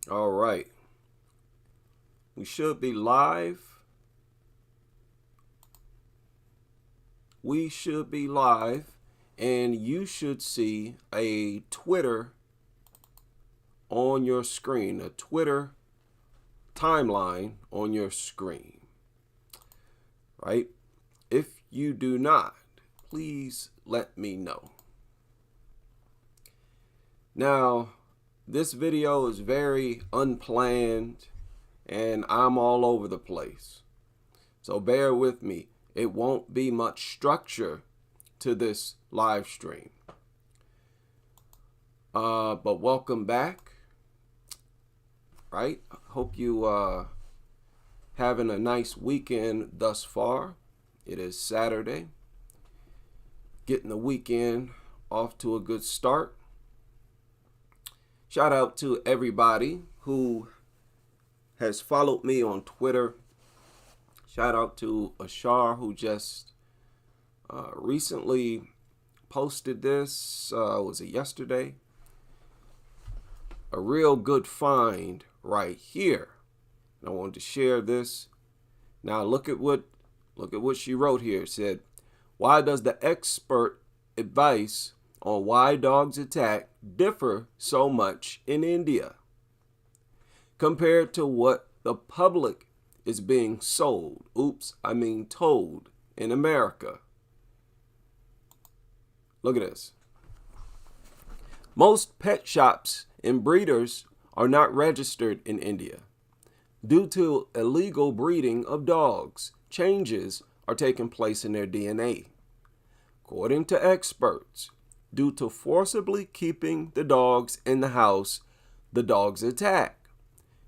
All right. We should be live. We should be live. And you should see a Twitter on your screen, a Twitter timeline on your screen. Right? If you do not, please let me know. Now, this video is very unplanned and I'm all over the place. So bear with me. It won't be much structure to this live stream. But welcome back. Right? Hope you having a nice weekend thus far. It is Saturday. Getting the weekend off to a good start. Shout out to everybody who has followed me on Twitter. Shout out to Ashar, who just recently posted this. Was it yesterday? A real good find right here. And I wanted to share this. Now look at what she wrote here. It said, "Why does the expert advice on why dogs attack differ so much in India compared to what the public is being sold, told in America?" Look at this. Most pet shops and breeders are not registered in India. Due to illegal breeding of dogs, changes are taking place in their DNA. According to experts, due to forcibly keeping the dogs in the house, the dogs attack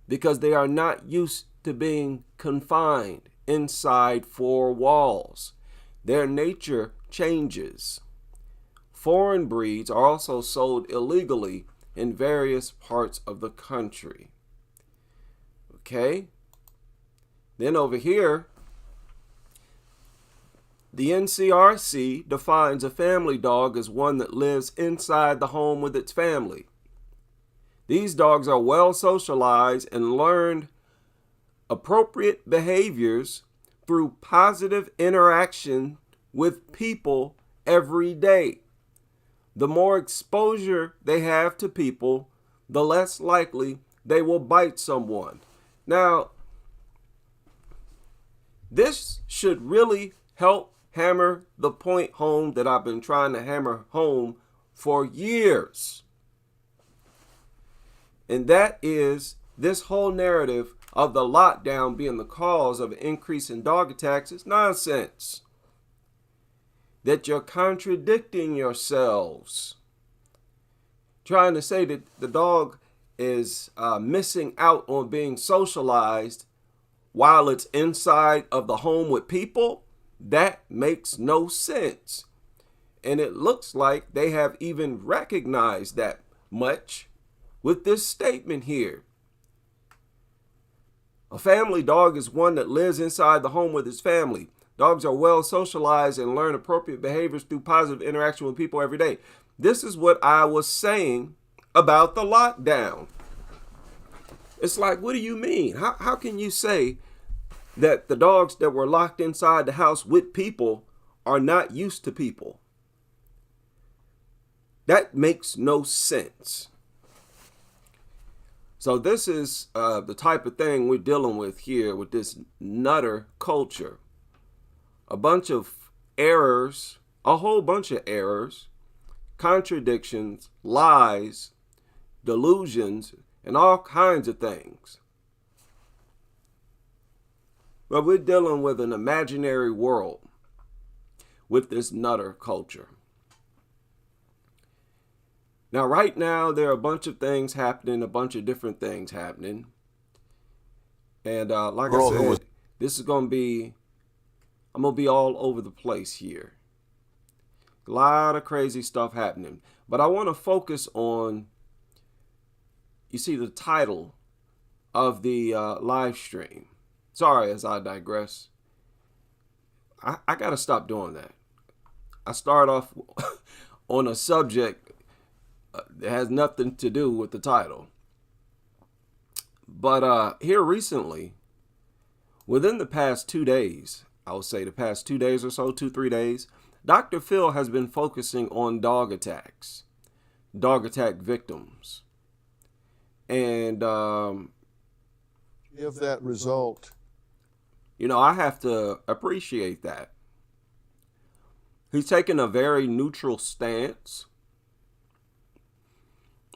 because they are not used to being confined inside four walls. Their nature changes. Foreign breeds are also sold illegally in various parts of the country. Okay? Then over here, the NCRC defines a family dog as one that lives inside the home with its family. These dogs are well socialized and learn appropriate behaviors through positive interaction with people every day. The more exposure they have to people, the less likely they will bite someone. Now, this should really help hammer the point home that I've been trying to hammer home for years. And that is this whole narrative of the lockdown being the cause of an increase in dog attacks is nonsense. That you're contradicting yourselves. Trying to say that the dog is missing out on being socialized while it's inside of the home with people, that makes no sense. And it looks like they have even recognized that much with this statement here. A family dog is one that lives inside the home with his family. Dogs are well socialized and learn appropriate behaviors through positive interaction with people every day. This is what I was saying about the lockdown. It's like, what do you mean? How can you say that the dogs that were locked inside the house with people are not used to people? That makes no sense. So this is the type of thing we're dealing with here with this nutter culture. A bunch of errors, a whole bunch of errors, contradictions, lies, delusions, and all kinds of things. But we're dealing with an imaginary world with this nutter culture. Now, right now, there are a bunch of things happening, a bunch of different things happening. And like I said, this is going to be, I'm going to be all over the place here. A lot of crazy stuff happening. But I want to focus on, you see the title of the live stream. Sorry, as I digress. I got to stop doing that. I start off on a subject that has nothing to do with the title. But here recently, within the past 2 days, I would say the past 2 days or so, 2, 3 days, Dr. Phil has been focusing on dog attacks, dog attack victims. And, Give that result. I have to appreciate that. He's taken a very neutral stance,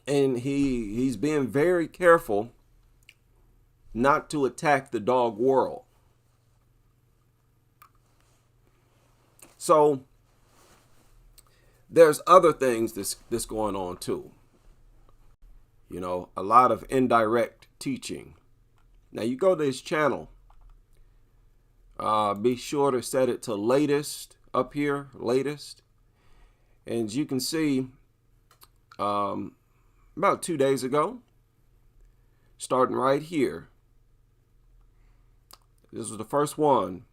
and he's being very careful not to attack the dog world. So there's other things that's going on too. A lot of indirect teaching. Now you go to his channel. Be sure to set it to latest up here, latest. And as you can see, about 2 days ago, starting right here, this was the first one.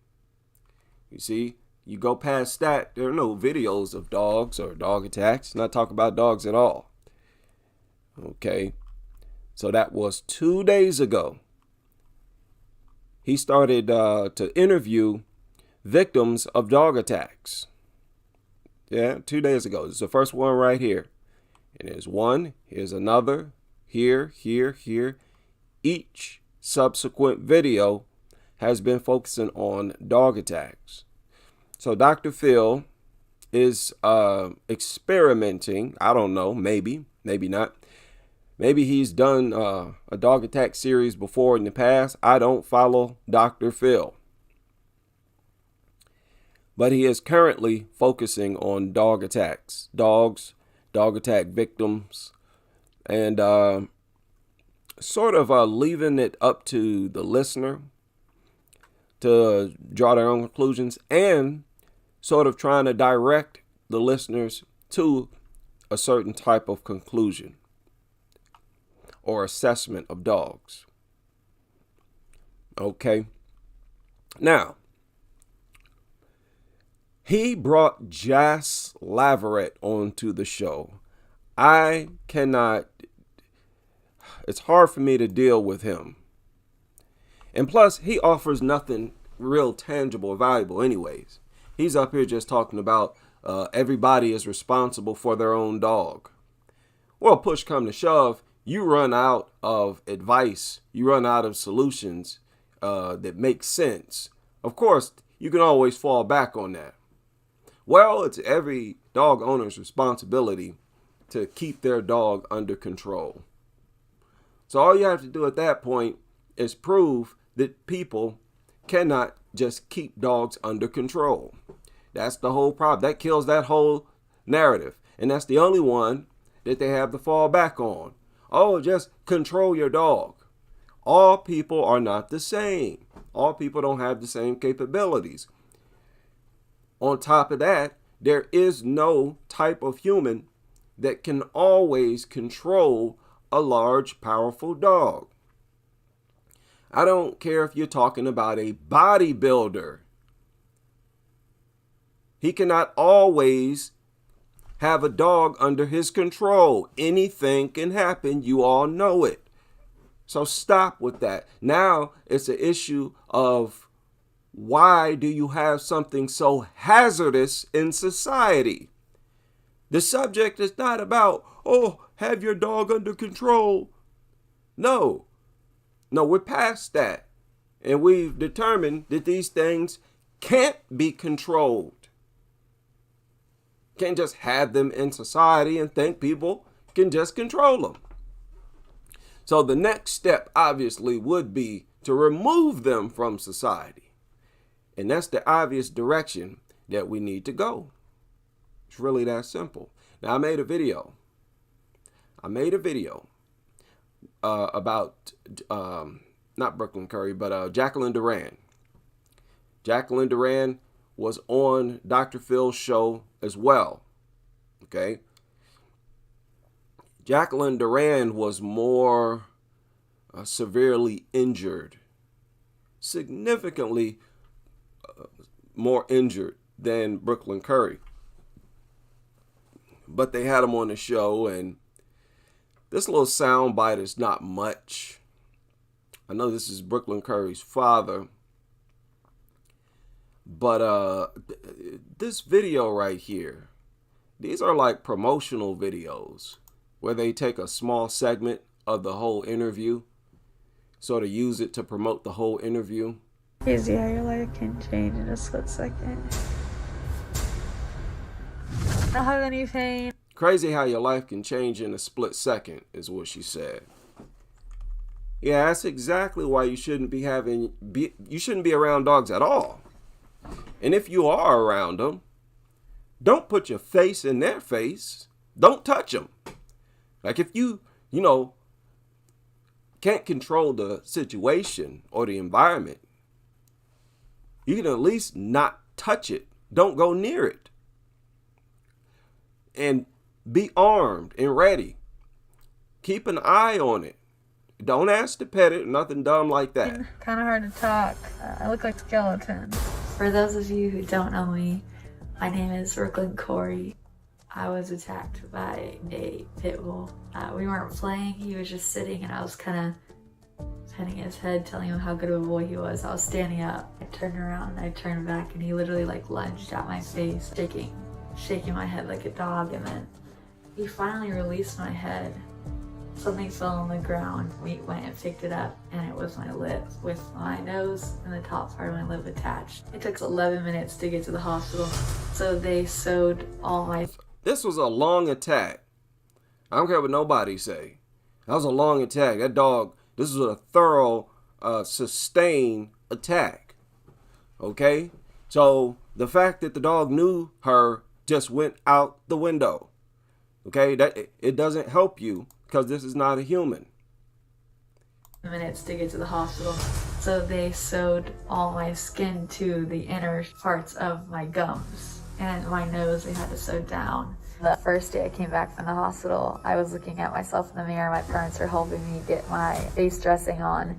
You see, you go past that, there are no videos of dogs or dog attacks. Not talk about dogs at all. Okay, so that was 2 days ago. He started to interview victims of dog attacks. Yeah, 2 days ago. This is the first one right here. And there's one, here's another, here. Each subsequent video has been focusing on dog attacks. So Dr. Phil is experimenting. I don't know, maybe not. Maybe he's done a dog attack series before in the past. I don't follow Dr. Phil. But he is currently focusing on dog attacks, dogs, dog attack victims, and sort of leaving it up to the listener to draw their own conclusions, and sort of trying to direct the listeners to a certain type of conclusion or assessment of dogs. Okay. Now, he brought Jas Laverette onto the show. It's hard for me to deal with him. And plus, he offers nothing real tangible or valuable anyways. He's up here just talking about everybody is responsible for their own dog. Well, push come to shove, you run out of advice. You run out of solutions that make sense. Of course, you can always fall back on that. Well, it's every dog owner's responsibility to keep their dog under control. So all you have to do at that point is prove that people cannot just keep dogs under control. That's the whole problem. That kills that whole narrative. And that's the only one that they have to fall back on. Oh, just control your dog. All people are not the same. All people don't have the same capabilities. On top of that, there is no type of human that can always control a large, powerful dog. I don't care if you're talking about a bodybuilder. He cannot always have a dog under his control. Anything can happen. You all know it. So stop with that. Now it's an issue of why do you have something so hazardous in society? The subject is not about, oh, have your dog under control. No, we're past that. And we've determined that these things can't be controlled. Can't just have them in society and think people can just control them. So the next step obviously would be to remove them from society. And that's the obvious direction that we need to go. It's really that simple. Now, I made a video about, not Brooklyn Khoury, but Jacqueline Duran. Jacqueline Duran was on Dr. Phil's show as well. Okay. Jacqueline Duran was more severely injured, significantly more injured than Brooklyn Khoury. But they had him on the show, and this little sound bite is not much. I know this is Brooklyn Khoury's father, but this video right here, these are like promotional videos where they take a small segment of the whole interview, sort of use it to promote the whole interview. Crazy how your life can change in a split second. I don't have any pain. Crazy how your life can change in a split second is what she said. Yeah, that's exactly why you shouldn't be around dogs at all. And if you are around them, don't put your face in their face. Don't touch them. Like if you can't control the situation or the environment, you can at least not touch it. Don't go near it. And be armed and ready. Keep an eye on it. Don't ask to pet it, nothing dumb like that. Kind of hard to talk. I look like a skeleton. For those of you who don't know me, my name is Brooklinn Khoury. I was attacked by a pit bull. We weren't playing, he was just sitting and I was kind of petting his head, telling him how good of a boy he was. I was standing up. I turned around and I turned back and he literally like lunged at my face, shaking my head like a dog, and then he finally released my head. Something fell on the ground. We went and picked it up and it was my lip with my nose and the top part of my lip attached. It took 11 minutes to get to the hospital, so they sewed all my... This was a long attack. I don't care what nobody say. That was a long attack. That dog, this was a thorough, sustained attack. Okay? So the fact that the dog knew her just went out the window. Okay? That it doesn't help you because this is not a human. Minutes to get to the hospital. So they sewed all my skin to the inner parts of my gums. And my nose they had to sew down. The first day I came back from the hospital, I was looking at myself in the mirror. My parents were helping me get my face dressing on.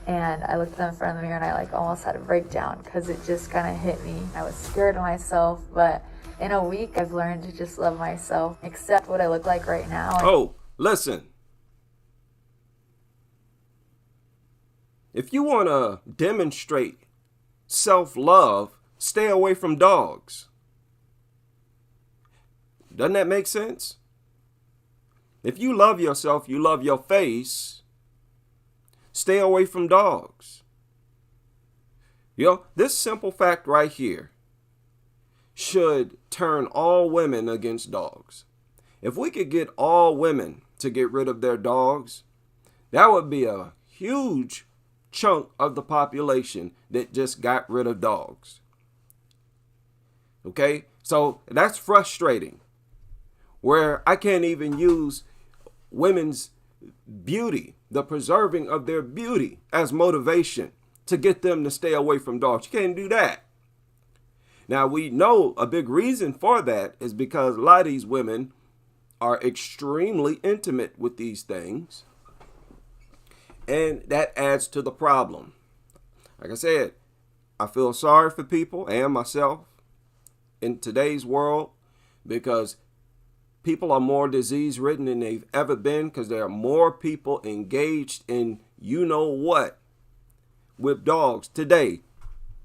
And I looked at them in front of the mirror and I like almost had a breakdown because it just kind of hit me. I was scared of myself, but in a week I've learned to just love myself, accept what I look like right now. Oh, listen. If you want to demonstrate self-love, stay away from dogs. Doesn't that make sense? If you love yourself, you love your face, stay away from dogs. This simple fact right here should turn all women against dogs. If we could get all women to get rid of their dogs, that would be a huge chunk of the population that just got rid of dogs. Okay? So that's frustrating. Where I can't even use women's beauty, the preserving of their beauty, as motivation to get them to stay away from dogs. You can't do that. Now, we know a big reason for that is because a lot of these women are extremely intimate with these things. And that adds to the problem. Like I said, I feel sorry for people and myself in today's world because people are more disease-ridden than they've ever been because there are more people engaged in you-know-what with dogs today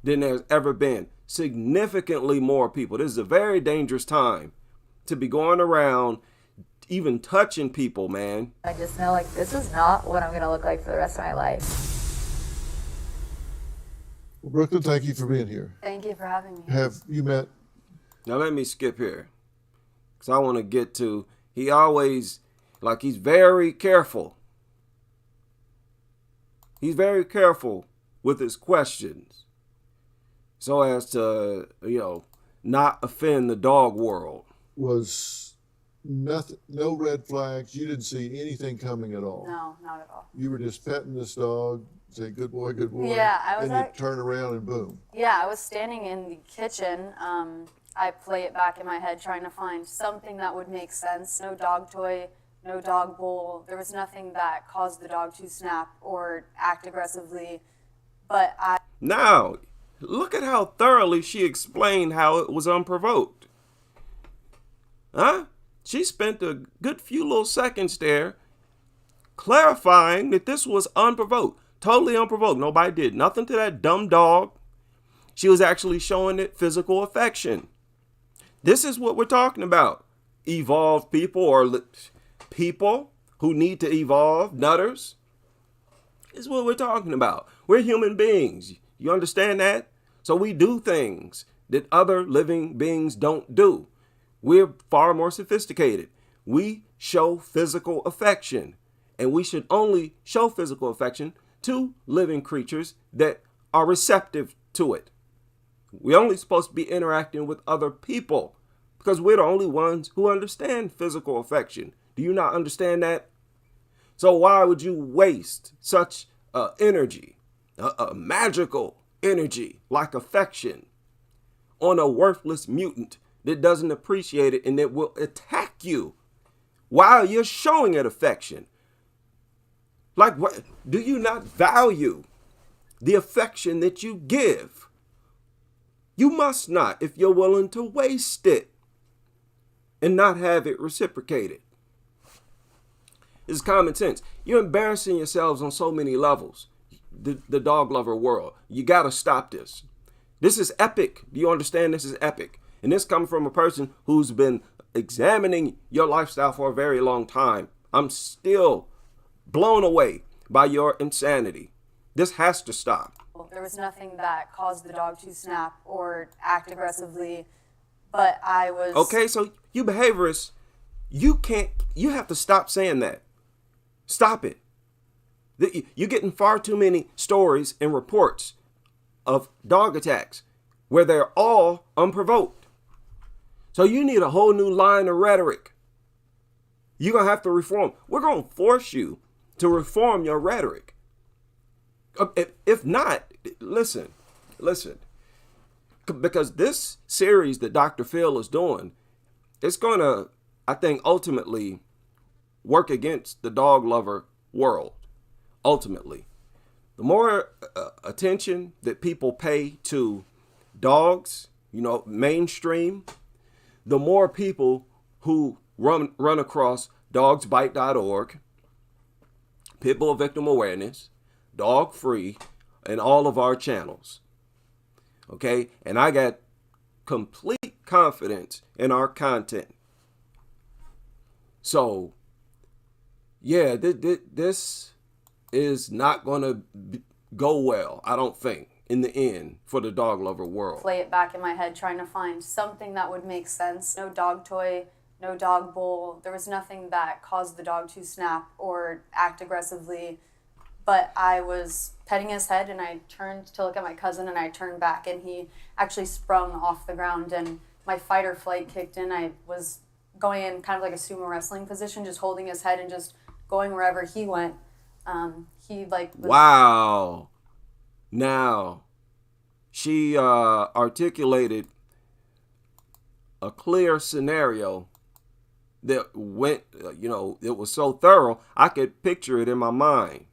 than there's ever been. Significantly more people. This is a very dangerous time to be going around even touching people, man. I just know, like, this is not what I'm going to look like for the rest of my life. Well, Brooklyn, thank you for being here. Thank you for having me. Have you met? Now let me skip here. Because I want to get to, he always, like he's very careful. He's very careful with his questions. So as to, not offend the dog world. Was nothing, no red flags? You didn't see anything coming at all? No, not at all. You were just petting this dog, saying, good boy, good boy. Yeah, I was and you turn around and boom. Yeah, I was standing in the kitchen. I play it back in my head trying to find something that would make sense. No dog toy, no dog bowl. There was nothing that caused the dog to snap or act aggressively. But Now, look at how thoroughly she explained how it was unprovoked. Huh? She spent a good few little seconds there clarifying that this was unprovoked. Totally unprovoked. Nobody did nothing to that dumb dog. She was actually showing it physical affection. This is what we're talking about. Evolved people, or people who need to evolve, nutters. This is what we're talking about. We're human beings. You understand that? So we do things that other living beings don't do. We're far more sophisticated. We show physical affection, and we should only show physical affection to living creatures that are receptive to it. We're only supposed to be interacting with other people because we're the only ones who understand physical affection. Do you not understand that? So why would you waste such energy, a magical energy like affection, on a worthless mutant that doesn't appreciate it and that will attack you while you're showing it affection? Like, what? Do you not value the affection that you give? You must not, if you're willing to waste it and not have it reciprocated. It's common sense. You're embarrassing yourselves on so many levels. The dog lover world. You got to stop this. This is epic. Do you understand? This is epic. And this comes from a person who's been examining your lifestyle for a very long time. I'm still blown away by your insanity. This has to stop. There was nothing that caused the dog to snap or act aggressively, but I was... Okay, so you behaviorists, you have to stop saying that. Stop it. You're getting far too many stories and reports of dog attacks where they're all unprovoked. So you need a whole new line of rhetoric. You're going to have to reform. We're going to force you to reform your rhetoric. If not, listen, because this series that Dr. Phil is doing, it's going to, I think, ultimately work against the dog lover world. Ultimately, the more attention that people pay to dogs, mainstream, the more people who run across dogsbite.org, Pitbull Victim Awareness, Dog Free, and all of our channels. Okay? And I got complete confidence in our content. So, yeah, this is not going to go well, I don't think, in the end, for the dog lover world. Play it back in my head, trying to find something that would make sense. No dog toy, no dog bowl. There was nothing that caused the dog to snap or act aggressively. But I was petting his head, and I turned to look at my cousin, and I turned back, and he actually sprung off the ground, and my fight or flight kicked in. I was going in kind of like a sumo wrestling position, just holding his head and just going wherever he went. Wow. Now, she articulated a clear scenario that went, it was so thorough, I could picture it in my mind.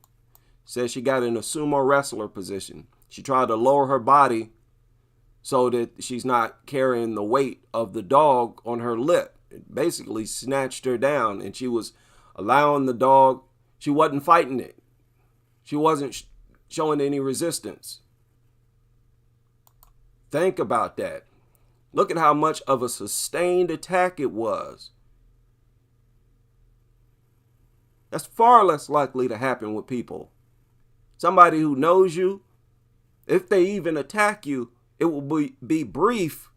Said she got in a sumo wrestler position. She tried to lower her body so that she's not carrying the weight of the dog on her lip. It basically snatched her down, and she was allowing the dog, she wasn't fighting it. She wasn't showing any resistance. Think about that. Look at how much of a sustained attack it was. That's far less likely to happen with people. Somebody who knows you, if they even attack you, it will be brief.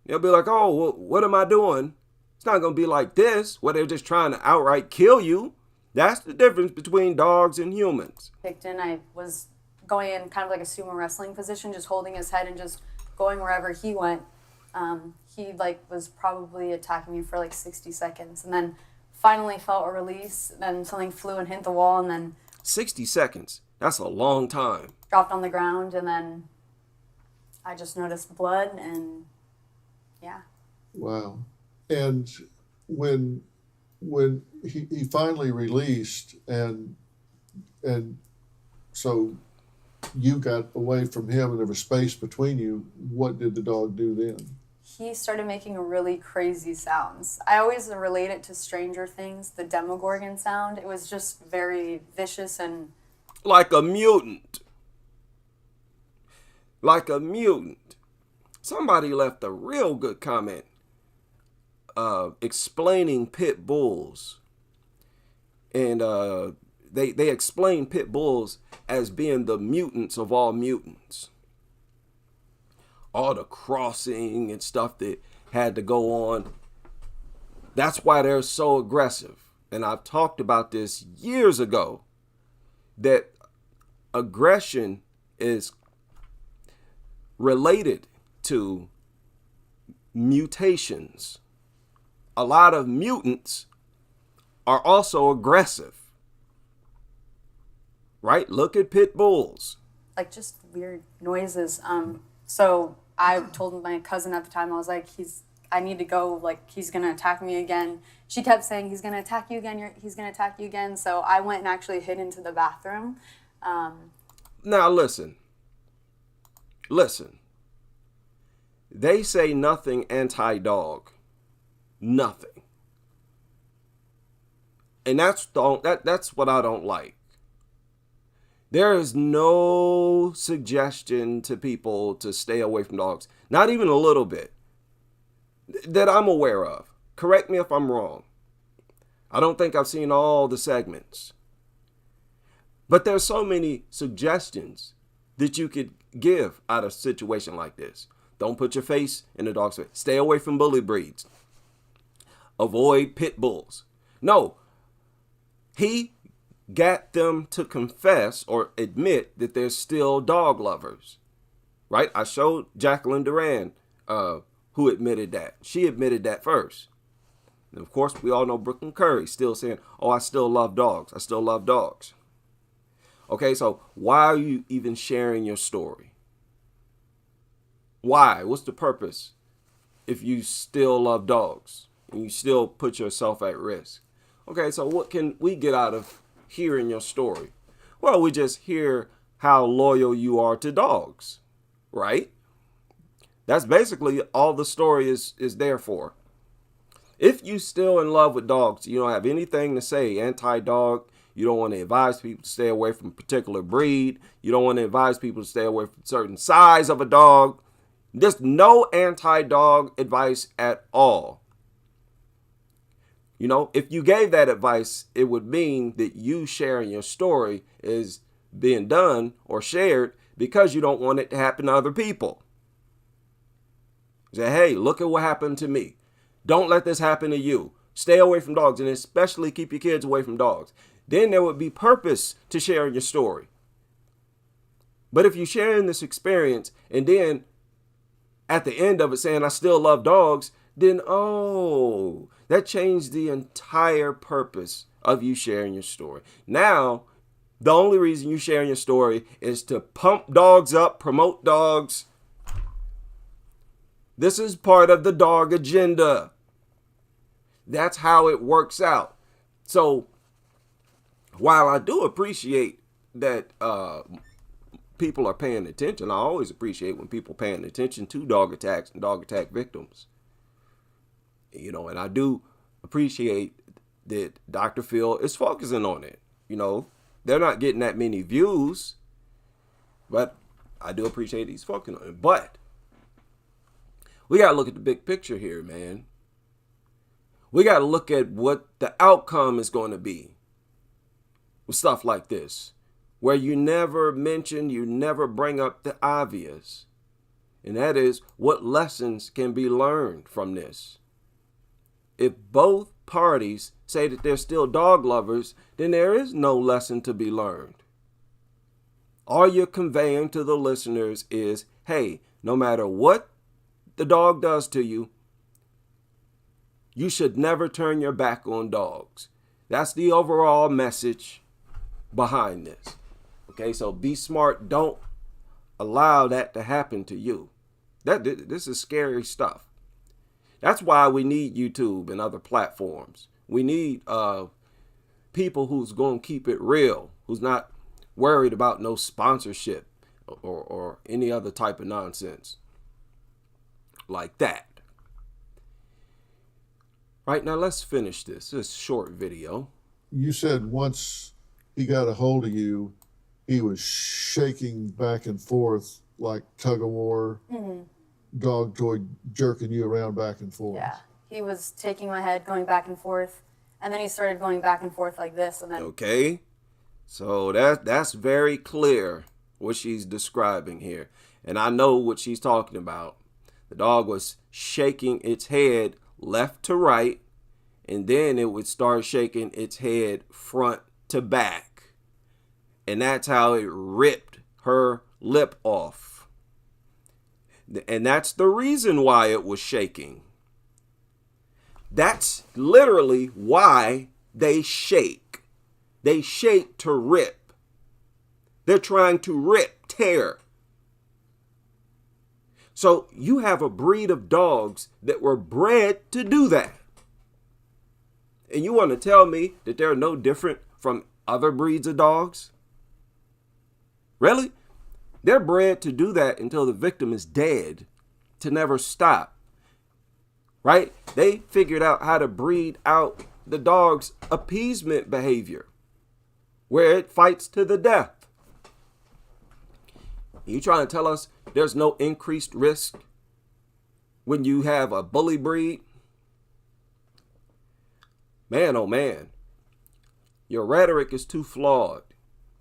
They'll be like, oh, well, what am I doing? It's not going to be like this, where they're just trying to outright kill you. That's the difference between dogs and humans. Kicked in. I was going in kind of like a sumo wrestling position, just holding his head and just going wherever he went. He was probably attacking me for 60 seconds, and then finally felt a release. Then something flew and hit the wall, and then 60 seconds. That's a long time. Dropped on the ground, and then I just noticed blood, and yeah. Wow. And when he finally released, and so you got away from him and there was space between you, what did the dog do then? He started making really crazy sounds. I always relate it to Stranger Things, the Demogorgon sound. It was just very vicious and like a mutant. Like a mutant. Somebody left a real good comment explaining pit bulls. And they explain pit bulls as being the mutants of all mutants. All the crossing and stuff that had to go on. That's why they're so aggressive. And I've talked about this years ago, that aggression is related to mutations. A lot of mutants are also aggressive. Right? Look at pit bulls. Like just weird noises. So I told my cousin at the time, I was like, I need to go, like, he's going to attack me again. She kept saying, he's going to attack you again, he's going to attack you again. So I went and actually hid into the bathroom. Now listen. They say nothing anti-dog. Nothing. And that's what I don't like. There is no suggestion to people to stay away from dogs. Not even a little bit. That I'm aware of. Correct me if I'm wrong. I don't think I've seen all the segments. But there's so many suggestions that you could give out of a situation like this. Don't put your face in the dog's face. Stay away from bully breeds. Avoid pit bulls. No. He got them to confess or admit that they're still dog lovers. Right? I showed Jacqueline Duran who admitted that. She admitted that first. And of course, we all know Brooklyn Khoury still saying, oh, I still love dogs. I still love dogs. Okay, so why are you even sharing your story? Why? What's the purpose if you still love dogs and you still put yourself at risk? Okay, so what can we get out of hearing your story? Well, we just hear how loyal you are to dogs, right? That's basically all the story is there for. If you still in love with dogs, you don't have anything to say anti-dog, you don't want to advise people to stay away from a particular breed, you don't want to advise people to stay away from a certain size of a dog, there's no anti-dog advice at all. You know, if you gave that advice, it would mean that you sharing your story is being done or shared because you don't want it to happen to other people. Say, hey, look at what happened to me. Don't let this happen to you. Stay away from dogs, and especially keep your kids away from dogs. Then there would be purpose to sharing your story. But if you're sharing this experience and then at the end of it saying, I still love dogs, then, oh, that changed the entire purpose of you sharing your story. Now, the only reason you're sharing your story is to pump dogs up, promote dogs. This is part of the dog agenda. That's how it works out. So, while I do appreciate that people are paying attention, I always appreciate when people paying attention to dog attacks and dog attack victims. You know, and I do appreciate that Dr. Phil is focusing on it. You know, they're not getting that many views, but I do appreciate he's focusing on it. But we got to look at the big picture here, man. We got to look at what the outcome is going to be with stuff like this, where you never mention, you never bring up the obvious. And that is, what lessons can be learned from this? If both parties say that they're still dog lovers, then there is no lesson to be learned. All you're conveying to the listeners is, hey, no matter what the dog does to you, you should never turn your back on dogs. That's the overall message behind this. Okay, so be smart. Don't allow that to happen to you. This is scary stuff. That's why we need YouTube and other platforms. We need people who's going to keep it real, who's not worried about no sponsorship or any other type of nonsense like that. Right, now let's finish this short video. You said once he got a hold of you, he was shaking back and forth like tug of war, dog toy jerking you around back and forth. Yeah. He was taking my head, going back and forth, and then he started going back and forth like this, and then Okay, so that's very clear what she's describing here, and I know what she's talking about. The dog was shaking its head left to right, and then it would start shaking its head front to back, and that's how it ripped her lip off. And that's the reason why it was shaking. That's literally why they shake. They shake to rip. They're trying to rip, tear. So you have a breed of dogs that were bred to do that. And you want to tell me that they're no different from other breeds of dogs? Really? They're bred to do that until the victim is dead, to never stop. Right? They figured out how to breed out the dog's appeasement behavior, where it fights to the death. You trying to tell us there's no increased risk when you have a bully breed? Man, oh man, your rhetoric is too flawed.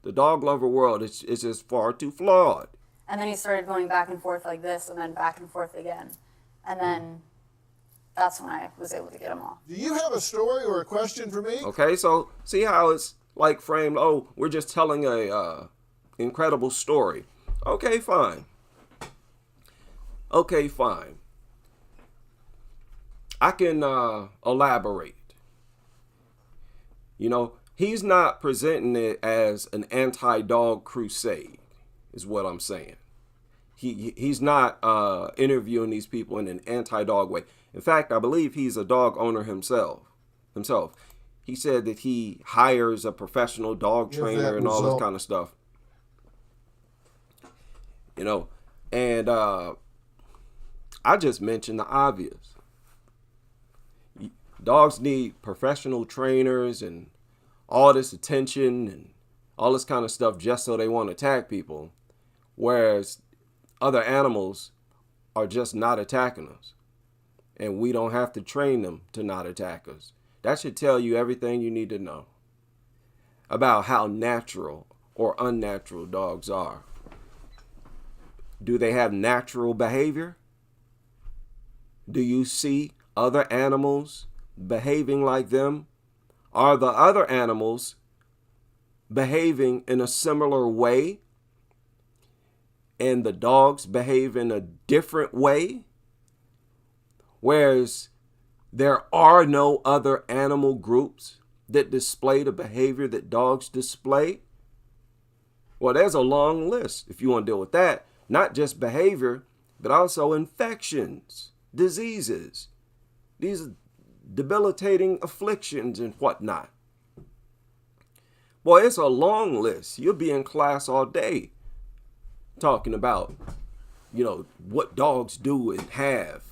The dog lover world is just far too flawed. and then he started going back and forth like this, and then back and forth again, and then that's when I was able to get him off. Do you have a story or a question for me? Okay, so see how it's like framed, oh, we're just telling a incredible story. Okay, fine. Okay, fine. I can elaborate. You know, he's not presenting it as an anti-dog crusade, is what I'm saying. He's not interviewing these people in an anti-dog way. In fact, I believe he's a dog owner himself. He said that he hires a professional dog trainer and all this kind of stuff. You know, and I just mentioned the obvious. Dogs need professional trainers and all this attention and all this kind of stuff just so they won't attack people, whereas other animals are just not attacking us, and we don't have to train them to not attack us. That should tell you everything you need to know about how natural or unnatural dogs are. Do they have natural behavior? Do you see other animals behaving like them? Are the other animals behaving in a similar way and the dogs behave in a different way? Whereas there are no other animal groups that display the behavior that dogs display? Well, there's a long list if you want to deal with that. Not just behavior, but also infections, diseases, these debilitating afflictions and whatnot. Boy, it's a long list. You'll be in class all day talking about, you know, what dogs do and have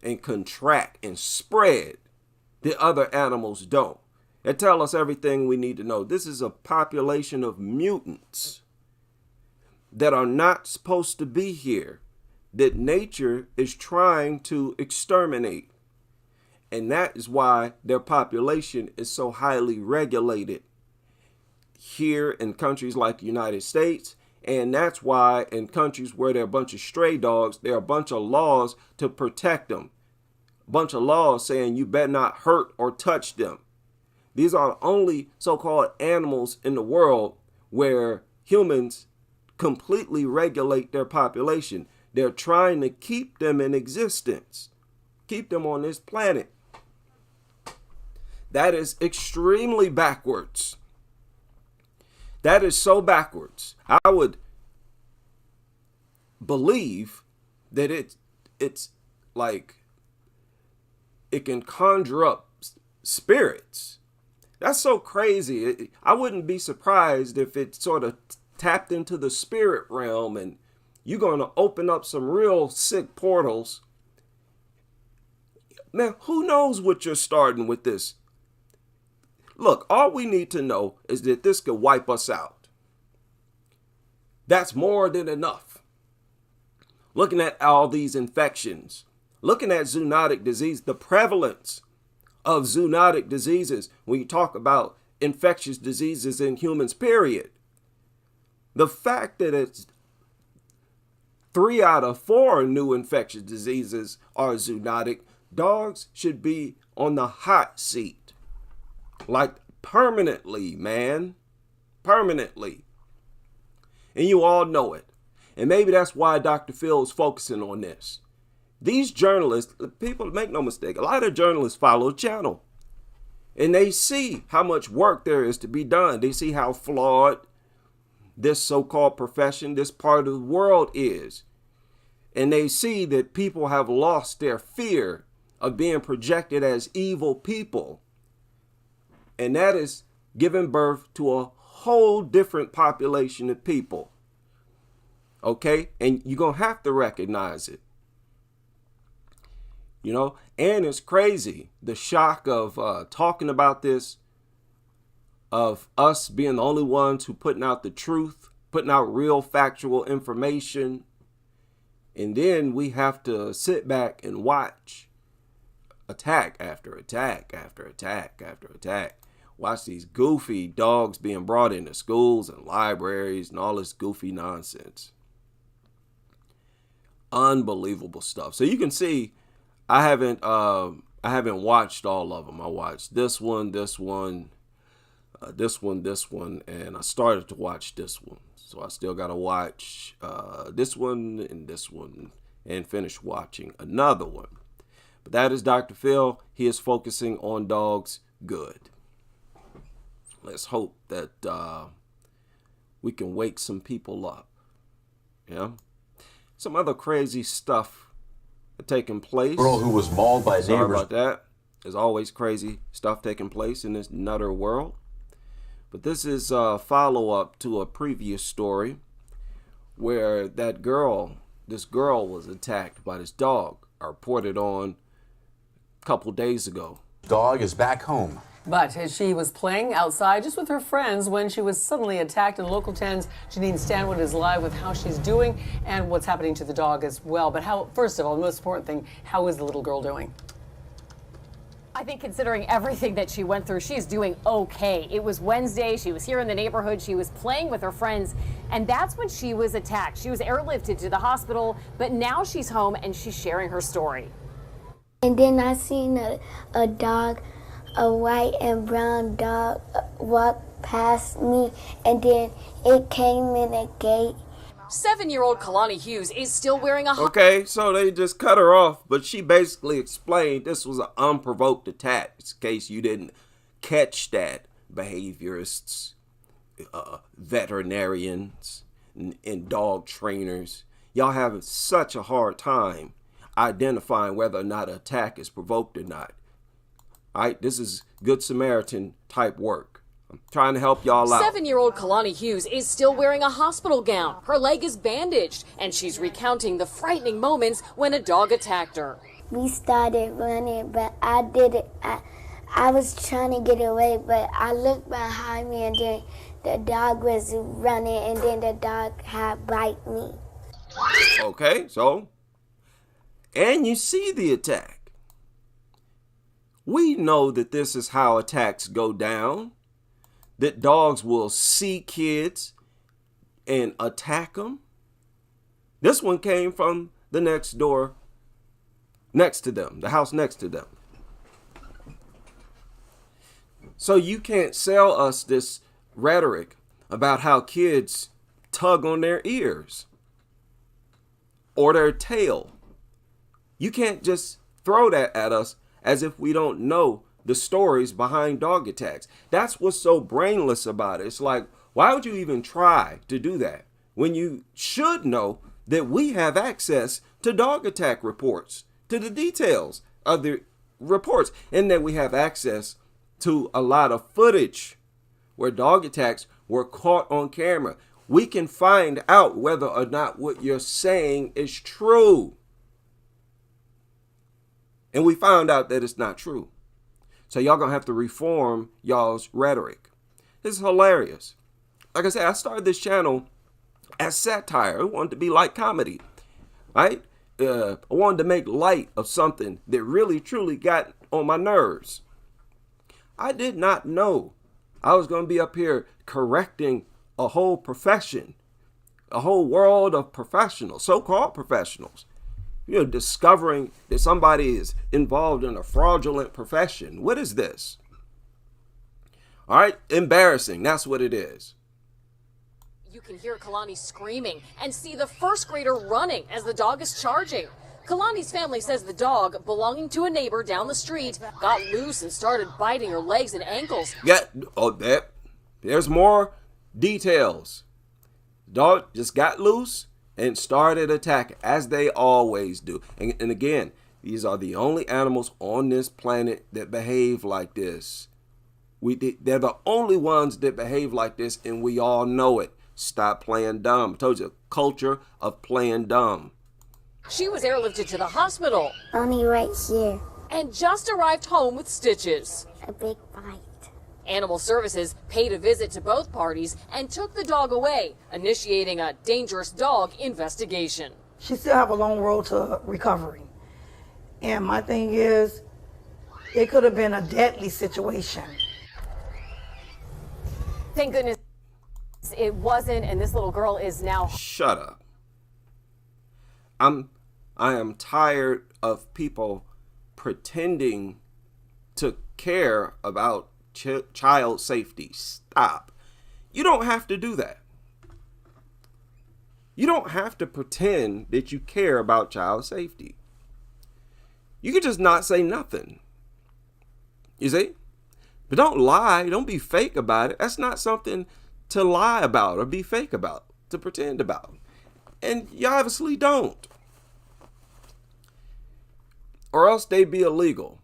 and contract and spread that other animals don't. And tell us everything we need to know. This is a population of mutants that are not supposed to be here, that nature is trying to exterminate. And that is why their population is so highly regulated here in countries like the United States. And that's why in countries where there are a bunch of stray dogs, there are a bunch of laws to protect them. A bunch of laws saying you better not hurt or touch them. These are the only so-called animals in the world where humans completely regulate their population. They're trying to keep them in existence, keep them on this planet. That is extremely backwards. That is so backwards. I would believe that it's like it can conjure up spirits. That's so crazy. I wouldn't be surprised if it sort of tapped into the spirit realm and you're going to open up some real sick portals. Man, who knows what you're starting with this? Look, all we need to know is that this could wipe us out. That's more than enough. Looking at all these infections, looking at zoonotic disease, the prevalence of zoonotic diseases, when you talk about infectious diseases in humans, period. The fact that it's 3 out of 4 new infectious diseases are zoonotic, dogs should be on the hot seat. Like permanently, man. Permanently. And you all know it. And maybe that's why Dr. Phil is focusing on this. These journalists, people, make no mistake, a lot of journalists follow the channel. And they see how much work there is to be done. They see how flawed this so-called profession, this part of the world is. And they see that people have lost their fear of being projected as evil people. And that is giving birth to a whole different population of people. Okay? And you're going to have to recognize it. You know, and it's crazy. The shock of talking about this, of us being the only ones who putting out the truth, putting out real factual information. And then we have to sit back and watch attack after attack after attack after attack. Watch these goofy dogs being brought into schools and libraries and all this goofy nonsense. Unbelievable stuff. So you can see I haven't watched all of them. I watched this one, and I started to watch this one. So I still got to watch this one, and finish watching another one. But that is Dr. Phil. He is focusing on dogs good. Let's hope that we can wake some people up. Yeah. Some other crazy stuff taking place. Girl who was mauled by Sorry neighbors. about that. There's always crazy stuff taking place in this nutter world. But this is a follow-up to a previous story where this girl was attacked by this dog. I reported on a couple days ago. Dog is back home. But as she was playing outside just with her friends when she was suddenly attacked, and Local 10's Janine Stanwood is live with how she's doing and what's happening to the dog as well. But first of all, the most important thing, how is the little girl doing? I think considering everything that she went through, she's doing okay. It was Wednesday. She was here in the neighborhood. She was playing with her friends, and that's when she was attacked. She was airlifted to the hospital, but now she's home and she's sharing her story. And then I seen a dog, a white and brown dog, walk past me, and then it came in a gate. 7-year-old Kalani Hughes is still wearing a... Okay, so they just cut her off, but she basically explained this was an unprovoked attack. In case you didn't catch that, behaviorists, veterinarians, and dog trainers, y'all have such a hard time identifying whether or not an attack is provoked or not. All right, this is Good Samaritan type work. I'm trying to help y'all out. 7-year-old Kalani Hughes is still wearing a hospital gown. Her leg is bandaged, and she's recounting the frightening moments when a dog attacked her. We started running, but I didn't. I was trying to get away, but I looked behind me, and then the dog was running, and then the dog had bite me. Okay, so, and you see the attack. We know that this is how attacks go down. That dogs will see kids and attack them. This one came from the next door, next to them, the house next to them. So you can't sell us this rhetoric about how kids tug on their ears or their tail. You can't just throw that at us as if we don't know the stories behind dog attacks. That's what's so brainless about it. It's like, why would you even try to do that when you should know that we have access to dog attack reports, to the details of the reports, and that we have access to a lot of footage where dog attacks were caught on camera. We can find out whether or not what you're saying is true. And we found out that it's not true. So y'all gonna have to reform y'all's rhetoric. This is hilarious. Like I said, I started this channel as satire. I wanted to be like comedy, right? I wanted to make light of something that really, truly got on my nerves. I did not know I was going to be up here correcting a whole profession, a whole world of professionals, so-called professionals. Discovering that somebody is involved in a fraudulent profession. What is this? All right, embarrassing. That's what it is. You can hear Kalani screaming and see the first grader running as the dog is charging. Kalani's family says the dog, belonging to a neighbor down the street, got loose and started biting her legs and ankles. Yeah, there's more details. The dog just got loose and started attacking, as they always do. And again, these are the only animals on this planet that behave like this. They're the only ones that behave like this, and we all know it. Stop playing dumb. I told you, culture of playing dumb. She was airlifted to the hospital. Only right here. And just arrived home with stitches. A big bite. Animal Services paid a visit to both parties and took the dog away, initiating a dangerous dog investigation. She still have a long road to recovery. And my thing is, it could have been a deadly situation. Thank goodness it wasn't, and this little girl is now... Shut up. I am tired of people pretending to care about child safety. Stop. You don't have to do that. You don't have to pretend that you care about child safety. You can just not say nothing. You see? But don't lie. Don't be fake about it. That's not something to lie about or be fake about, to pretend about. And you obviously don't. Or else they be illegal.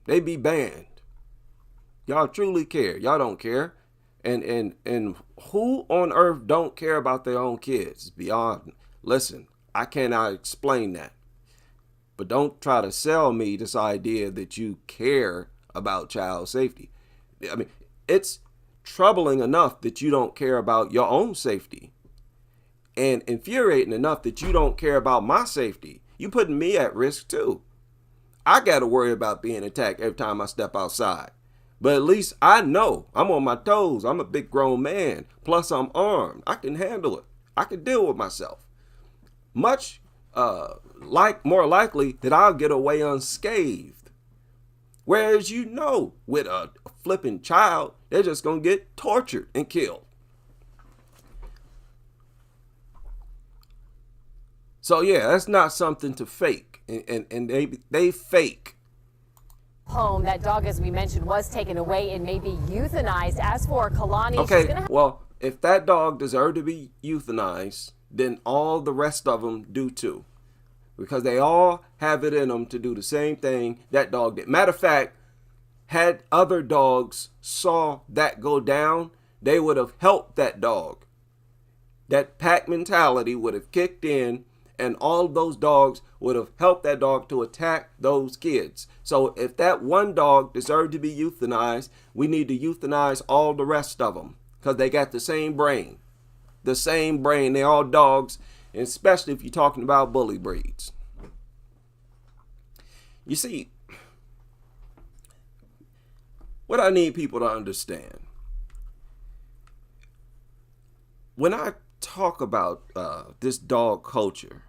They be banned. Y'all truly care. Y'all don't care. And who on earth don't care about their own kids? Beyond, listen, I cannot explain that. But don't try to sell me this idea that you care about child safety. I mean, it's troubling enough that you don't care about your own safety. And infuriating enough that you don't care about my safety. You putting me at risk too. I got to worry about being attacked every time I step outside. But at least I know I'm on my toes. I'm a big grown man. Plus I'm armed. I can handle it. I can deal with myself. Much more likely that I'll get away unscathed. Whereas with a flipping child, they're just going to get tortured and killed. So yeah, that's not something to fake. And they fake. Home, that dog, as we mentioned, was taken away and may be euthanized. As for Kalani, okay, well, if that dog deserved to be euthanized, then all the rest of them do too. Because they all have it in them to do the same thing that dog did. Matter of fact, had other dogs saw that go down, they would have helped that dog. That pack mentality would have kicked in, and all of those dogs would have helped that dog to attack those kids. So if that one dog deserved to be euthanized, we need to euthanize all the rest of them because they got the same brain. The same brain. They're all dogs, especially if you're talking about bully breeds. You see, what I need people to understand, when I talk about this dog culture,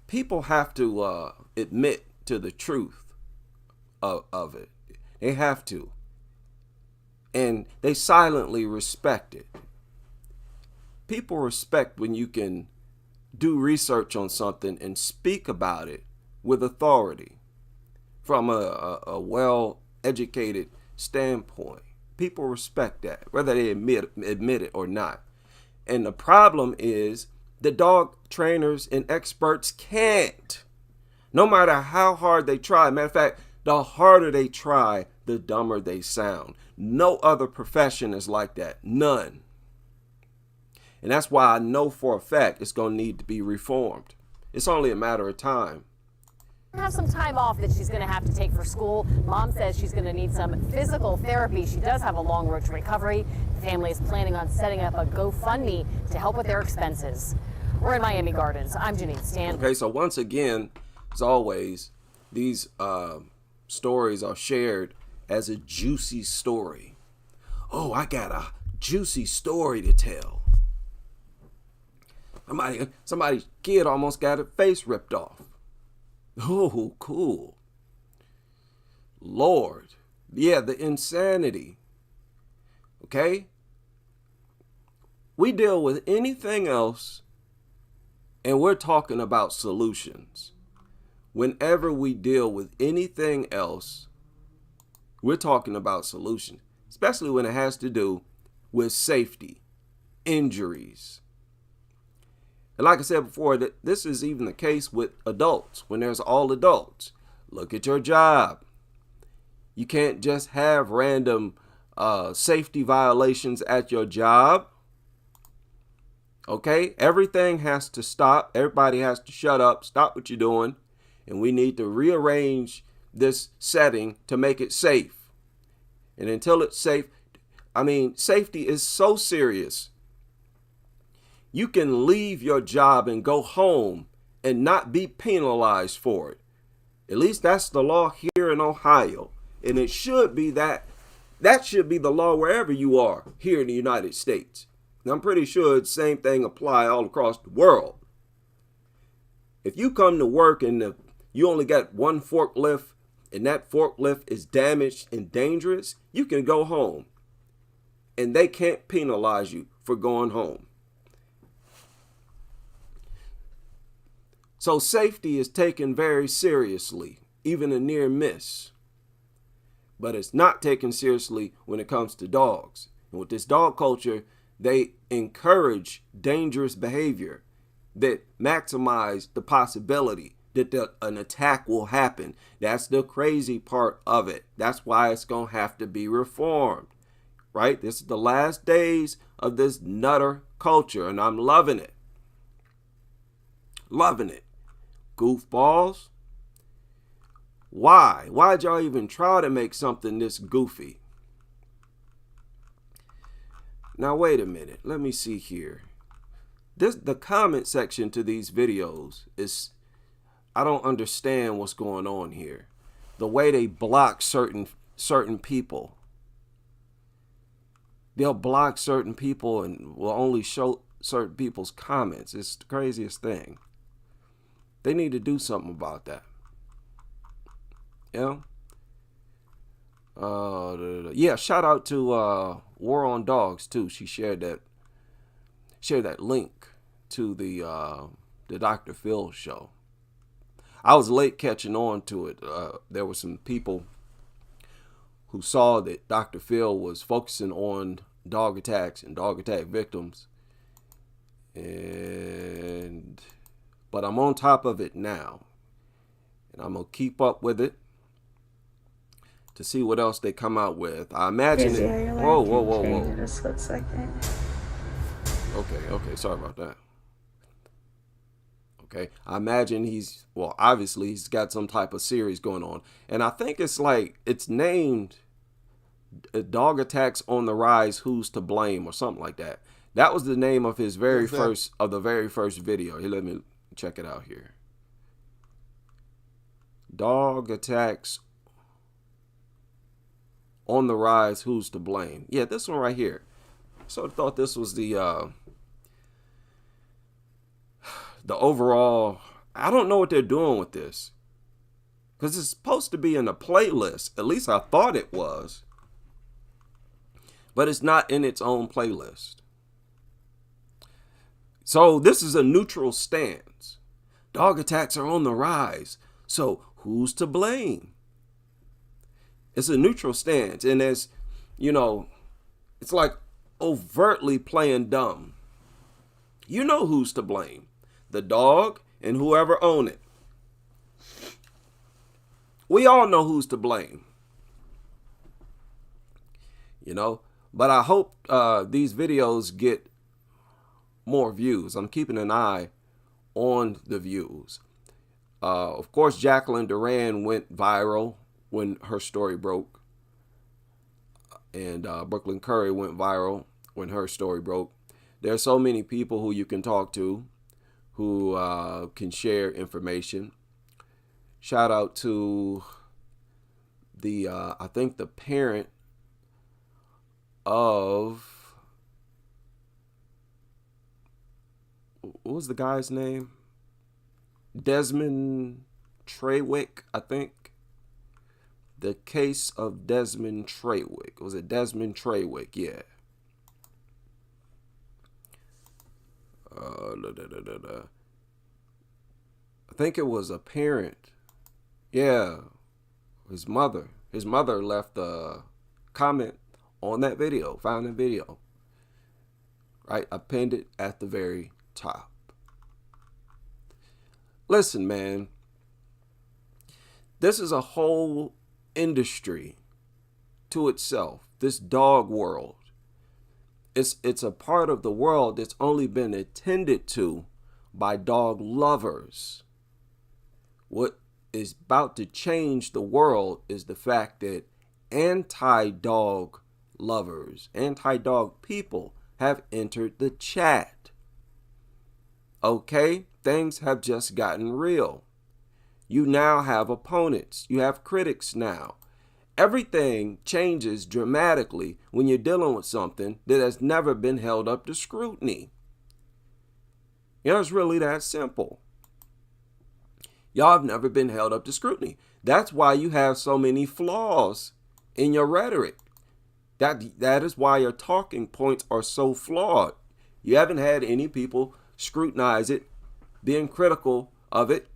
people have to admit to the truth of it. They have to. And they silently respect it. People respect when you can do research on something and speak about it with authority from a well-educated standpoint. People respect that, whether they admit it or not. And the problem is the dog trainers and experts can't. No matter how hard they try. Matter of fact, the harder they try, the dumber they sound. No other profession is like that. None. And that's why I know for a fact it's going to need to be reformed. It's only a matter of time. Have some time off that she's going to have to take for school. Mom says she's going to need some physical therapy. She does have a long road to recovery. The family is planning on setting up a GoFundMe to help with their expenses. We're in Miami Gardens. I'm Janine Stan. Okay, so once again, as always, these stories are shared as a juicy story. Oh, I got a juicy story to tell. Somebody's kid almost got her face ripped off. Oh, cool. Lord. Yeah, the insanity. Okay? We deal with anything else, and we're talking about solutions. Whenever we deal with anything else, we're talking about solutions, especially when it has to do with safety, injuries. And like I said before, that this is even the case with adults. When there's all adults, look at your job. You can't just have random safety violations at your job. Okay, everything has to stop. Everybody has to shut up, stop what you're doing. And we need to rearrange this setting to make it safe. And until it's safe, safety is so serious. You can leave your job and go home and not be penalized for it. At least that's the law here in Ohio. And it should be that should be the law wherever you are here in the United States. And I'm pretty sure the same thing apply all across the world. If you come to work and you only got one forklift and that forklift is damaged and dangerous, you can go home. And they can't penalize you for going home. So safety is taken very seriously, even a near miss. But it's not taken seriously when it comes to dogs. And with this dog culture, they encourage dangerous behavior that maximize the possibility that an attack will happen. That's the crazy part of it. That's why it's going to have to be reformed, right? This is the last days of this nutter culture, and I'm loving it. Loving it. Goofballs. Why? Why'd y'all even try to make something this goofy? Now, wait a minute. Let me see here. The comment section to these videos is, I don't understand what's going on here. The way they block certain people. They'll block certain people and will only show certain people's comments. It's the craziest thing. They need to do something about that. Yeah. Yeah, shout out to War on Dogs too. She shared that link to the Dr. Phil show. I was late catching on to it. There were some people who saw that Dr. Phil was focusing on dog attacks and dog attack victims. But I'm on top of it now. And I'm going to keep up with it to see what else they come out with. I imagine it. Whoa. In a split second. Okay. Sorry about that. Okay. I imagine obviously he's got some type of series going on. And I think it's named Dog Attacks on the Rise, Who's to Blame or something like that. That was the name of his very first video. Here, let me check it out here. Dog Attacks on the Rise, Who's to Blame. Yeah, this one right here. So I thought this was the overall. I don't know what they're doing with this, because it's supposed to be in a playlist. At least I thought it was, but it's not in its own playlist. So this is a neutral stance. Dog attacks are on the rise. So who's to blame? It's a neutral stance. And it's like overtly playing dumb. You know who's to blame. The dog and whoever own it. We all know who's to blame. But I hope these videos get more views. I'm keeping an eye on the views. Of course, Jacqueline Duran went viral when her story broke. And Brooklyn Khoury went viral when her story broke. There are so many people who you can talk to who can share information. Shout out to the, I think the parent of, what was the guy's name? Desmond Traywick, I think. The case of Desmond Traywick. Was it Desmond Traywick? Yeah. I think it was a parent. Yeah. His mother. His mother left a comment on that video. Found that video. Right? I pinned it at the very top. Listen, man. This is a whole industry to itself. This dog world. It's a part of the world that's only been attended to by dog lovers. What is about to change the world is the fact that anti-dog lovers, anti-dog people have entered the chat. Okay, things have just gotten real. You now have opponents. You have critics now. Everything changes dramatically when you're dealing with something that has never been held up to scrutiny. You know, it's really that simple. Y'all have never been held up to scrutiny. That's why you have so many flaws in your rhetoric. That is why your talking points are so flawed. You haven't had any people scrutinize it, being critical of it,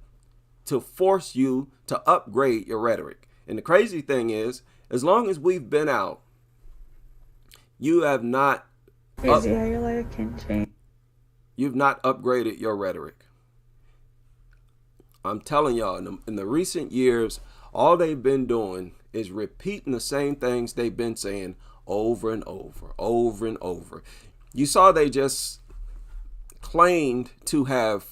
to force you to upgrade your rhetoric. And the crazy thing is, as long as we've been out, you have not Crazy how your life can change. You've not upgraded your rhetoric. I'm telling y'all, in the recent years, all they've been doing is repeating the same things they've been saying over and over and over. You saw they just claimed to have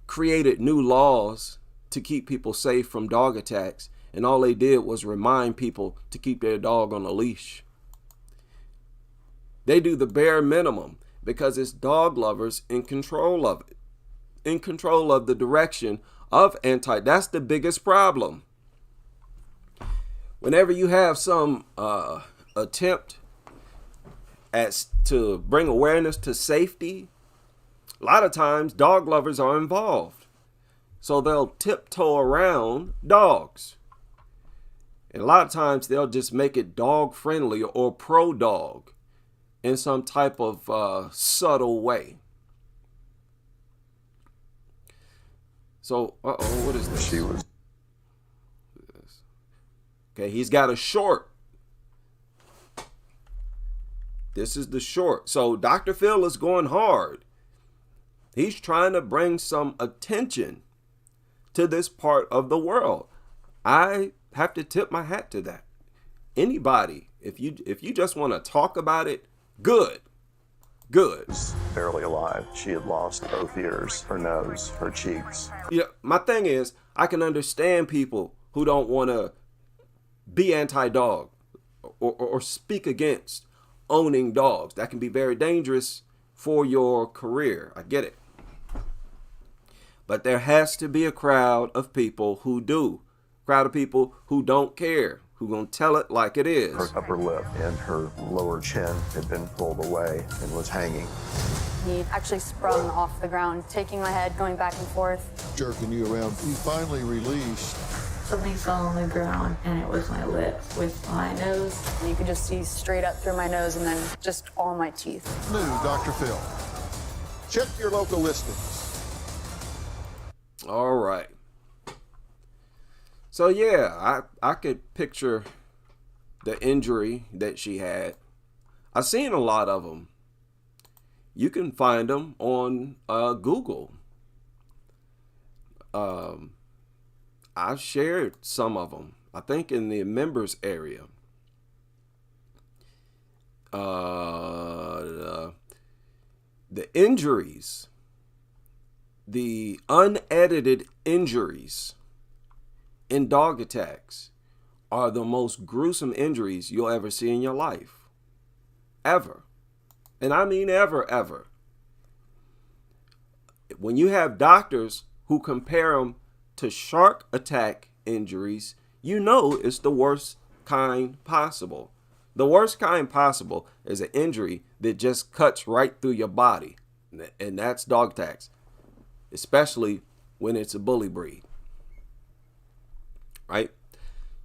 created new laws to keep people safe from dog attacks, and all they did was remind people to keep their dog on a leash. They do the bare minimum because it's dog lovers in control of it, in control of the direction of that's the biggest problem. Whenever you have some attempt to bring awareness to safety, a lot of times dog lovers are involved. So they'll tiptoe around dogs. And a lot of times they'll just make it dog friendly or pro dog in some type of subtle way. So, what is this? She was. Okay, he's got a short. This is the short. So Dr. Phil is going hard. He's trying to bring some attention to this part of the world. I have to tip my hat to that. Anybody, if you just want to talk about it, good. Barely alive. She had lost both ears, her nose, her cheeks. Yeah, my thing is, I can understand people who don't want to be anti-dog or speak against owning dogs. That can be very dangerous for your career. I get it. But there has to be a crowd of people who do. Crowd of people who don't care, who gonna tell it like it is. Her upper lip and her lower chin had been pulled away and was hanging. He actually sprung off the ground, taking my head, going back and forth. Jerking you around. He finally released. Something fell on the ground, and it was my lip with my nose. You could just see straight up through my nose and then just all my teeth. New Dr. Phil. Check your local listings. All right. So yeah, I could picture the injury that she had. I've seen a lot of them. You can find them on Google. I've shared some of them, I think, in the members area. The injuries the unedited injuries in dog attacks are the most gruesome injuries you'll ever see in your life. Ever. And I mean ever, ever. When you have doctors who compare them to shark attack injuries, you know it's the worst kind possible. The worst kind possible is an injury that just cuts right through your body. And that's dog attacks, especially when it's a bully breed. Right?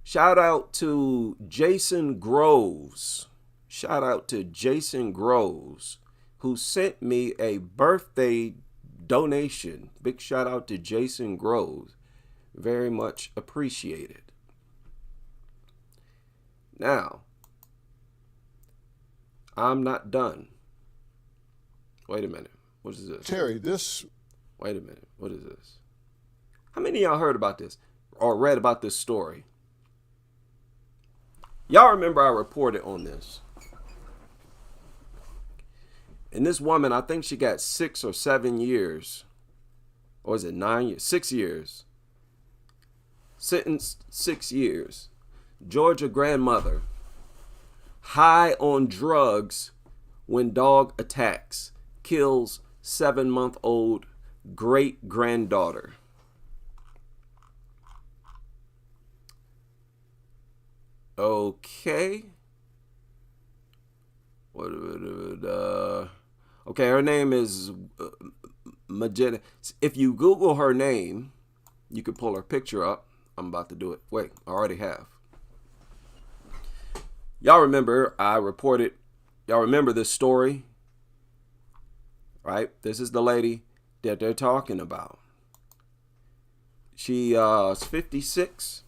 Shout out to Jason Groves. Shout out to Jason Groves, who sent me a birthday donation. Big shout out to Jason Groves. Very much appreciated. Now, I'm not done. Wait a minute. What is this? Terry, this... Wait a minute. What is this? How many of y'all heard about this or read about this story? Y'all remember I reported on this. And this woman, I think she got 6 or 7 years. Or is it 9 years? 6 years. Sentenced 6 years. Georgia grandmother. High on drugs when dog attacks. Kills 7-month-old great-granddaughter. Okay. Okay, her name is Magenta. If you Google her name, you can pull her picture up. I'm about to do it. Wait, I already have. Y'all remember I reported, y'all remember this story? Right? This is the lady that they're talking about. She is 56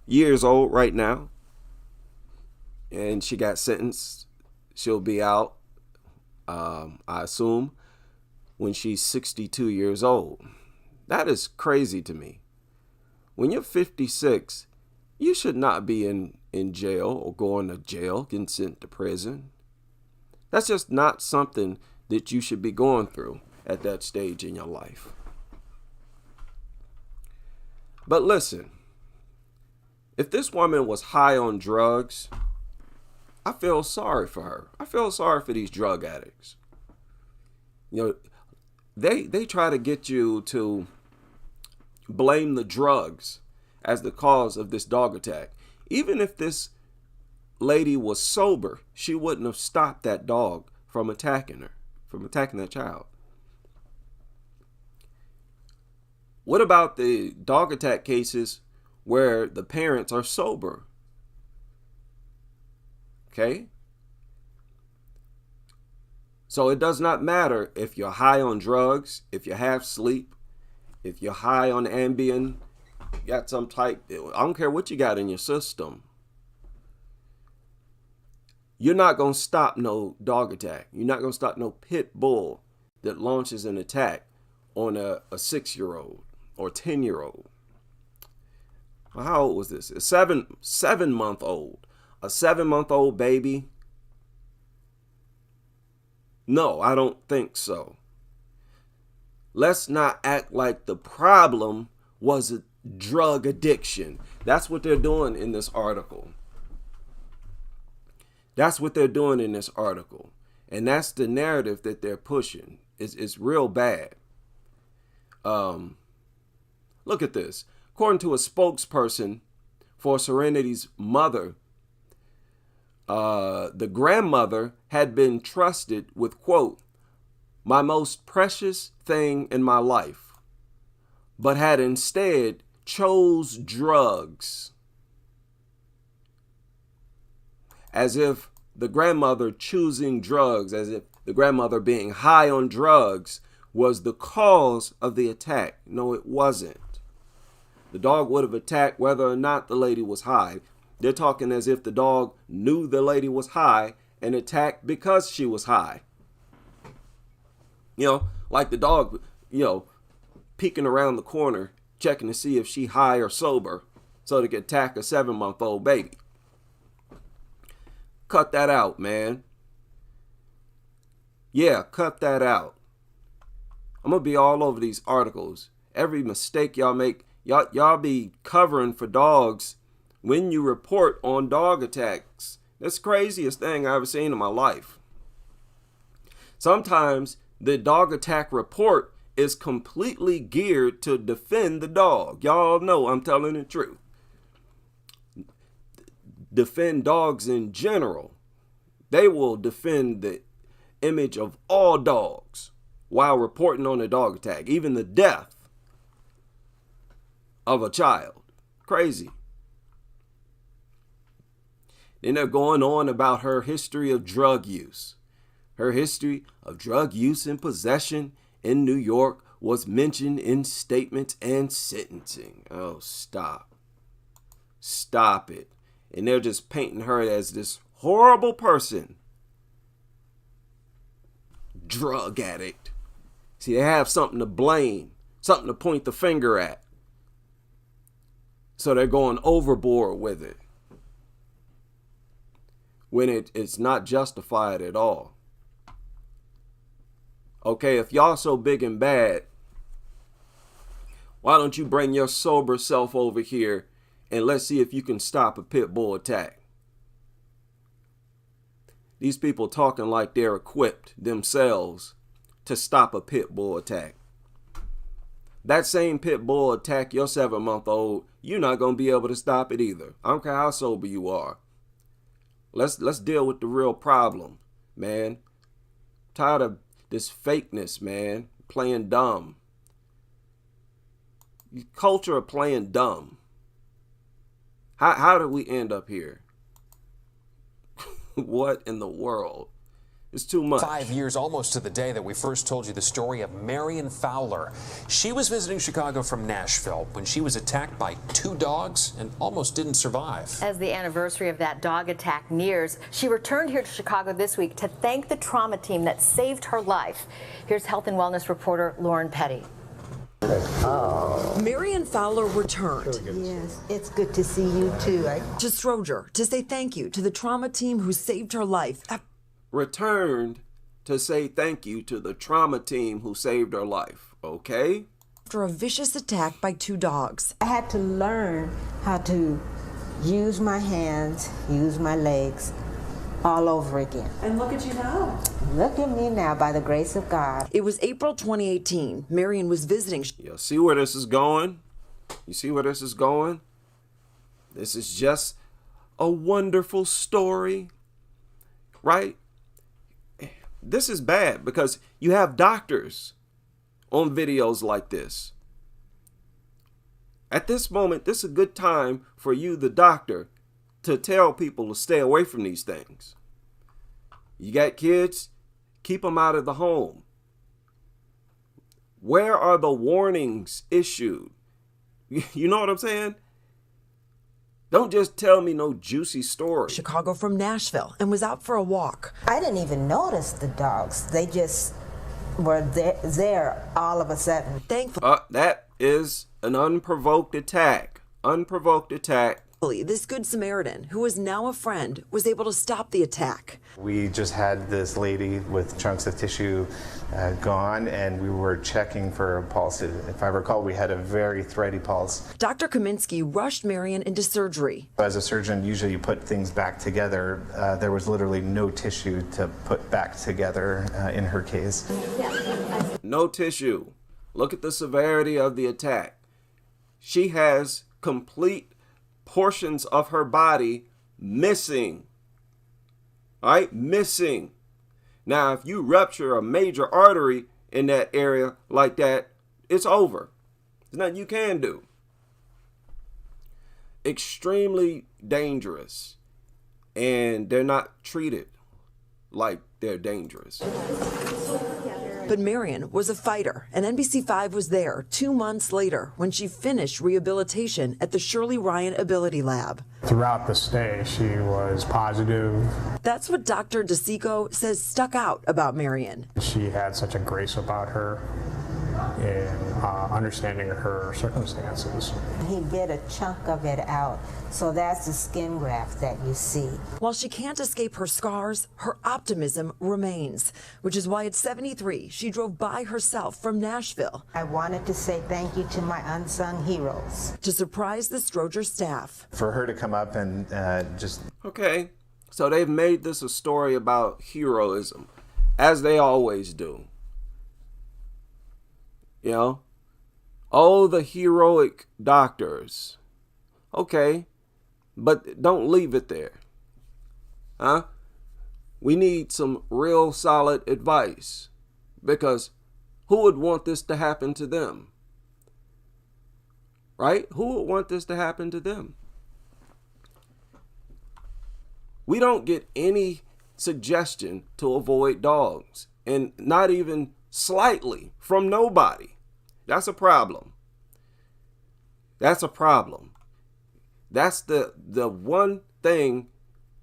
years old right now. And she got sentenced. She'll be out, I assume, when she's 62 years old. That is crazy to me. When you're 56, you should not be in jail or going to jail, getting sent to prison. That's just not something that you should be going through at that stage in your life. But listen, if this woman was high on drugs, I feel sorry for her. I feel sorry for these drug addicts. You know, they try to get you to blame the drugs as the cause of this dog attack. Even if this lady was sober, she wouldn't have stopped that dog from attacking her, from attacking that child. What about the dog attack cases where the parents are sober? Okay? So it does not matter if you're high on drugs, if you have sleep, if you're high on Ambien, you got some type, I don't care what you got in your system. You're not going to stop no dog attack. You're not going to stop no pit bull that launches an attack on a 6-year-old or 10-year-old. Well, how old was this? A 7-month-old. A 7-month-old baby? No, I don't think so. Let's not act like the problem was a drug addiction. That's what they're doing in this article. That's what they're doing in this article. And that's the narrative that they're pushing. It's real bad. Look at this. According to a spokesperson for Serenity's mother, the grandmother had been trusted with, quote, my most precious thing in my life, but had instead chose drugs. As if the grandmother choosing drugs, as if the grandmother being high on drugs was the cause of the attack. No, it wasn't. The dog would have attacked whether or not the lady was high. They're talking as if the dog knew the lady was high and attacked because she was high. You know, like the dog, you know, peeking around the corner, checking to see if she high or sober so they could attack a 7-month-old baby. Cut that out, man. Yeah, cut that out. I'm gonna be all over these articles. Every mistake y'all make, y'all be covering for dogs when you report on dog attacks. That's the craziest thing I've ever seen in my life. Sometimes the dog attack report is completely geared to defend the dog. Y'all know I'm telling the truth. Defend dogs in general. They will defend the image of all dogs while reporting on a dog attack, even the death of a child. Crazy. Then they're going on about her history of drug use. Her history of drug use and possession in New York was mentioned in statements and sentencing. Oh, stop. Stop it. And they're just painting her as this horrible person. Drug addict. See, they have something to blame, something to point the finger at. So they're going overboard with it when it's not justified at all. Okay, if y'all so big and bad, why don't you bring your sober self over here and let's see if you can stop a pit bull attack? These people talking like they're equipped themselves to stop a pit bull attack. That same pit bull attack your 7-month-old, you're not going to be able to stop it either. I don't care how sober you are. Let's deal with the real problem, man. Tired of this fakeness, man. Playing dumb. Culture of playing dumb. How did we end up here? What in the world? It's too much. 5 years, almost to the day that we first told you the story of Marion Fowler. She was visiting Chicago from Nashville when she was attacked by 2 dogs and almost didn't survive. As the anniversary of that dog attack nears, she returned here to Chicago this week to thank the trauma team that saved her life. Here's health and wellness reporter Lauren Petty. Marion Fowler returned. Yes, it's good to see you too. To Stroger to say thank you to the trauma team who saved her life. Returned to say thank you to the trauma team who saved her life, okay? After a vicious attack by 2 dogs. I had to learn how to use my hands, use my legs all over again. And look at you now. Look at me now, by the grace of God. It was April 2018. Marion was visiting. You see where this is going? You see where this is going? This is just a wonderful story, right? This is bad because you have doctors on videos like this. At this moment, this is a good time for you, the doctor, to tell people to stay away from these things. You got kids, keep them out of the home. Where are the warnings issued? You know what I'm saying? Don't just tell me no juicy story. Chicago from Nashville and was out for a walk. I didn't even notice the dogs. They just were there all of a sudden. Thankfully, that is an unprovoked attack. Unprovoked attack. This Good Samaritan, who is now a friend, was able to stop the attack. We just had this lady with chunks of tissue gone, and we were checking for a pulse. If I recall, we had a very thready pulse. Dr. Kaminsky rushed Marion into surgery. As a surgeon, usually you put things back together. There was literally no tissue to put back together in her case. No tissue. Look at the severity of the attack. She has complete portions of her body missing. All right, missing. Now, if you rupture a major artery in that area like that, it's over. There's nothing you can do. Extremely dangerous. And they're not treated like they're dangerous. But Marion was a fighter, and NBC5 was there 2 months later when she finished rehabilitation at the Shirley Ryan Ability Lab. Throughout the stay, she was positive. That's what Dr. DeSico says stuck out about Marion. She had such a grace about her. in understanding her circumstances. He bit a chunk of it out, so that's the skin graft that you see. While she can't escape her scars, her optimism remains, which is why at 73, she drove by herself from Nashville. I wanted to say thank you to my unsung heroes. To surprise the Stroger staff. For her to come up and just... Okay, so they've made this a story about heroism, as they always do. You know? Oh, the heroic doctors. Okay, but don't leave it there. Huh? We need some real solid advice, because who would want this to happen to them? Right? Who would want this to happen to them? We don't get any suggestion to avoid dogs, and not even slightly from nobody. That's a problem. That's a problem. That's the one thing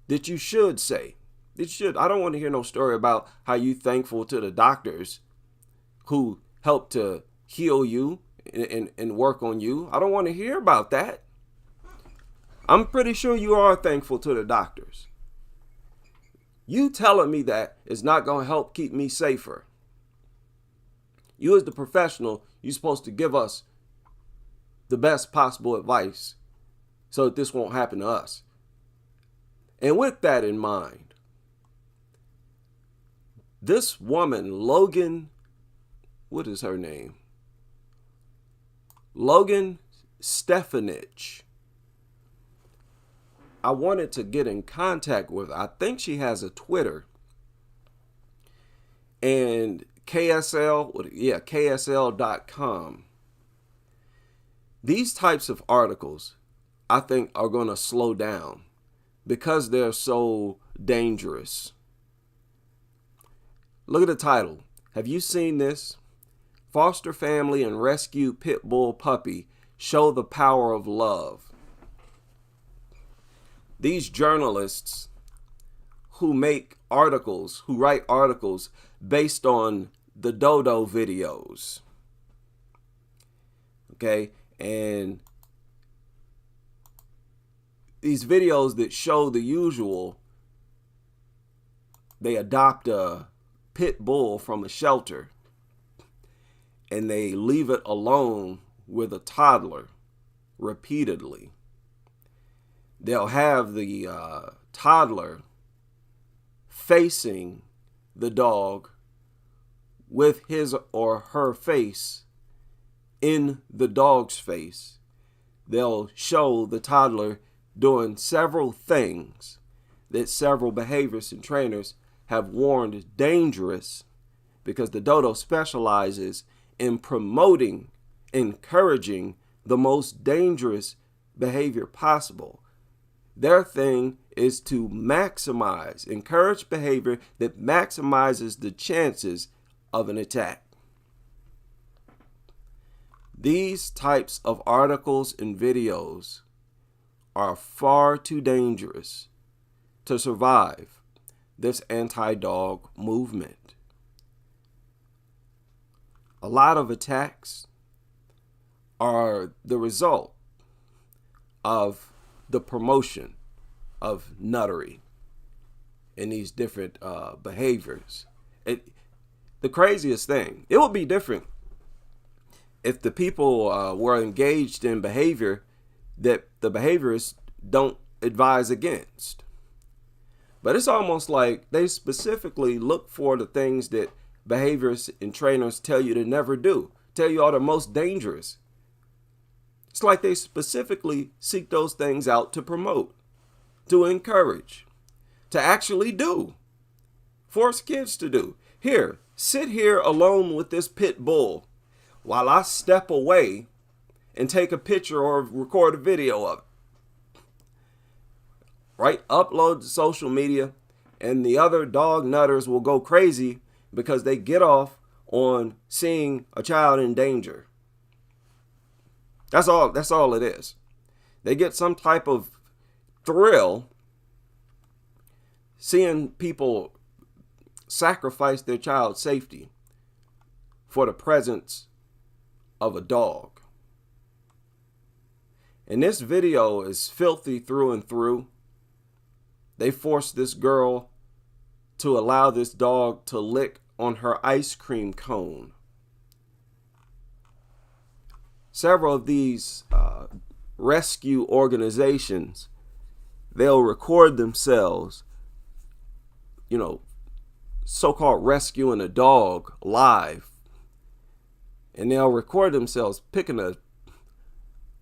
that you should say. I don't want to hear no story about how you thankful to the doctors who helped to heal you and work on you. I don't want to hear about that. I'm pretty sure you are thankful to the doctors. You telling me that is not going to help keep me safer. You as the professional, you're supposed to give us the best possible advice so that this won't happen to us. And with that in mind, this woman, Logan, what is her name? Logan Stefanich. I wanted to get in contact with her. I think she has a Twitter. And KSL.com. These types of articles, I think, are going to slow down because they're so dangerous. Look at the title. Have you seen this? Foster family and rescue pit bull puppy show the power of love. These journalists who write articles based on the dodo videos. Okay, and these videos that show the usual, they adopt a pit bull from a shelter and they leave it alone with a toddler repeatedly. They'll have the toddler facing the dog with his or her face in the dog's face. They'll show the toddler doing several things that several behaviorists and trainers have warned dangerous, because the dodo specializes in promoting, encouraging the most dangerous behavior possible. Their thing is to encourage behavior that maximizes the chances of an attack. These types of articles and videos are far too dangerous to survive this anti-dog movement. A lot of attacks are the result of the promotion of nuttery and these different behaviors. The craziest thing, it would be different if the people were engaged in behavior that the behaviorists don't advise against. But it's almost like they specifically look for the things that behaviorists and trainers tell you to never do, tell you are the most dangerous. It's like they specifically seek those things out to promote, to encourage, to actually do, force kids to do. Here, sit here alone with this pit bull while I step away and take a picture or record a video of it. Right? Upload to social media, and the other dog nutters will go crazy because they get off on seeing a child in danger. That's all it is. They get some type of thrill seeing people sacrifice their child's safety for the presence of a dog. And this video is filthy through and through. They forced this girl to allow this dog to lick on her ice cream cone. Several of these rescue organizations, they'll record themselves, you know, so-called rescuing a dog live. And they'll record themselves picking a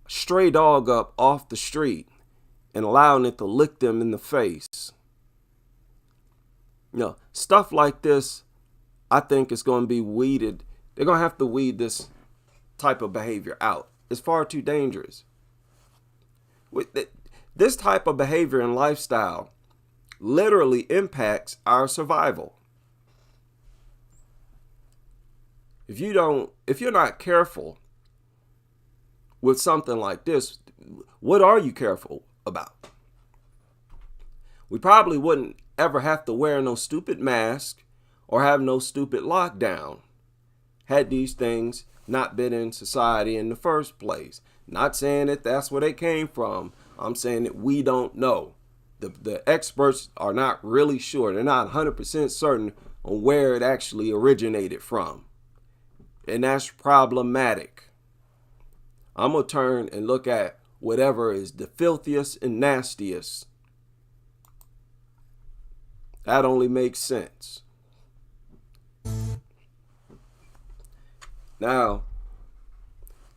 stray dog up off the street and allowing it to lick them in the face. You know, stuff like this, I think is going to be weeded. They're going to have to weed this type of behavior out. It's far too dangerous. This type of behavior and lifestyle literally impacts our survival. If you're not careful with something like this, what are you careful about? We probably wouldn't ever have to wear no stupid mask or have no stupid lockdown had these things not been in society in the first place. Not saying that that's where they came from. I'm saying that we don't know. The experts are not really sure. They're not 100% certain on where it actually originated from. And that's problematic. I'm going to turn and look at whatever is the filthiest and nastiest. That only makes sense. Now,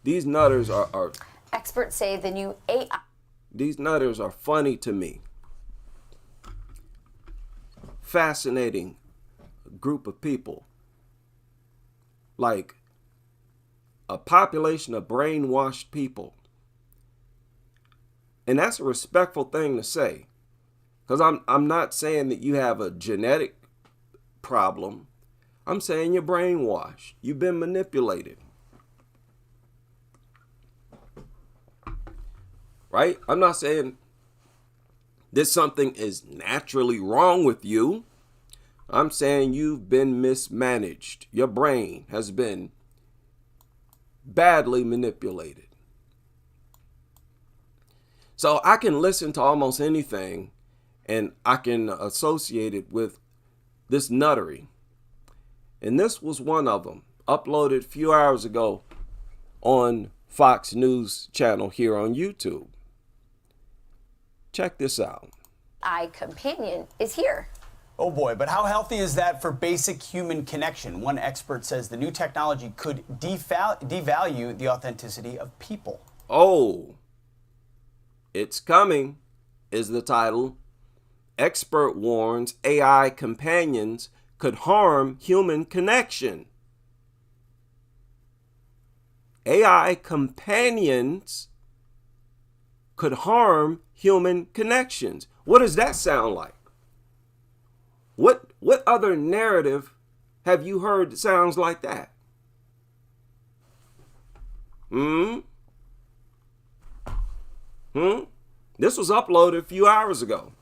these nutters are experts say the new AI. These nutters are funny to me. Fascinating group of people. Like a population of brainwashed people. And that's a respectful thing to say. Because I'm not saying that you have a genetic problem. I'm saying you're brainwashed. You've been manipulated. Right? I'm not saying that something is naturally wrong with you. I'm saying you've been mismanaged. Your brain has been badly manipulated. So I can listen to almost anything and I can associate it with this nuttery. And this was one of them, uploaded a few hours ago on Fox News channel here on YouTube. Check this out. AI companion is here. Oh boy, but how healthy is that for basic human connection? One expert says the new technology could devalue the authenticity of people. Oh, it's coming is the title. Expert warns AI companions could harm human connection. AI companions could harm human connections. What does that sound like? What other narrative have you heard that sounds like that? This was uploaded a few hours ago.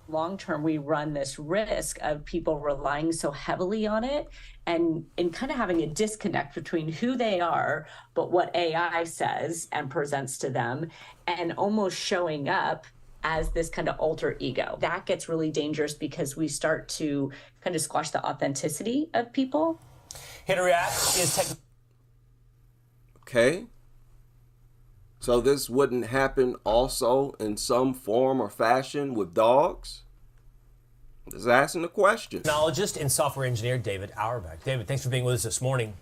Long term, we run this risk of people relying so heavily on it and kind of having a disconnect between who they are, but what AI says and presents to them, and almost showing up as this kind of alter ego. That gets really dangerous because we start to kind of squash the authenticity of people. Khoury is Okay. So this wouldn't happen also in some form or fashion with dogs? Just asking the question. Technologist and software engineer David Auerbach. David, thanks for being with us this morning.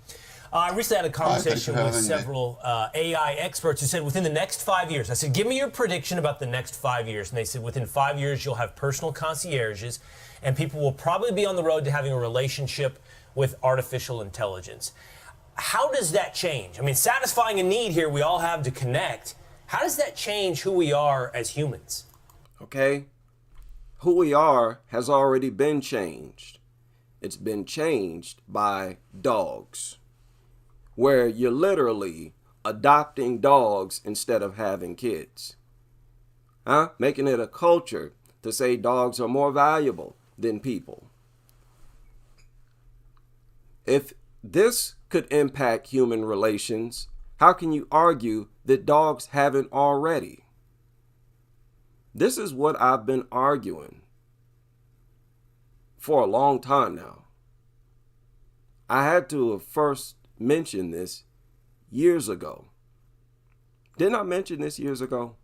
I recently had a conversation with several AI experts who said within the next 5 years, I said, give me your prediction about the next 5 years. And they said within 5 years, you'll have personal concierges and people will probably be on the road to having a relationship with artificial intelligence. How does that change? I mean, satisfying a need here we all have to connect. How does that change who we are as humans? Okay. Who we are has already been changed. It's been changed by dogs, where you're literally adopting dogs instead of having kids. Making it a culture to say dogs are more valuable. than people. If this could impact human relations, how can you argue that dogs haven't already? This is what I've been arguing for a long time now. I had to have first mentioned this years ago. Didn't I mention this years ago?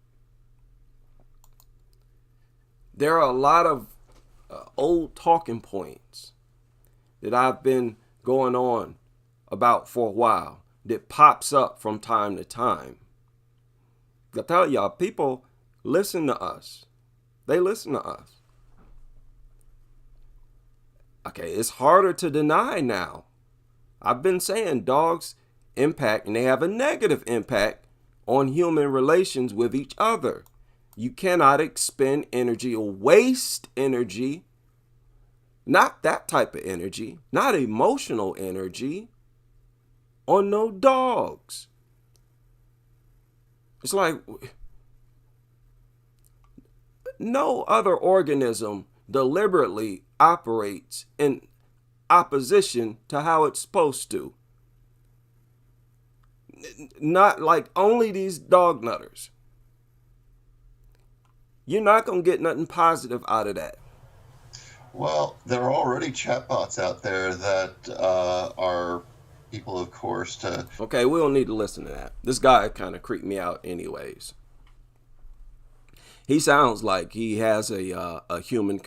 There are a lot of old talking points that I've been going on about for a while that pops up from time to time. I tell y'all, people listen to us. They listen to us. Okay, it's harder to deny now. I've been saying dogs impact, and they have a negative impact on human relations with each other. You cannot expend energy or waste energy, not that type of energy, not emotional energy, on no dogs. It's like no other organism deliberately operates in opposition to how it's supposed to. Not like only these dog nutters. You're not going to get nothing positive out of that. Well, there are already chatbots out there that are people, of course, to... Okay, we don't need to listen to that. This guy kind of creeped me out anyways. He sounds like he has a human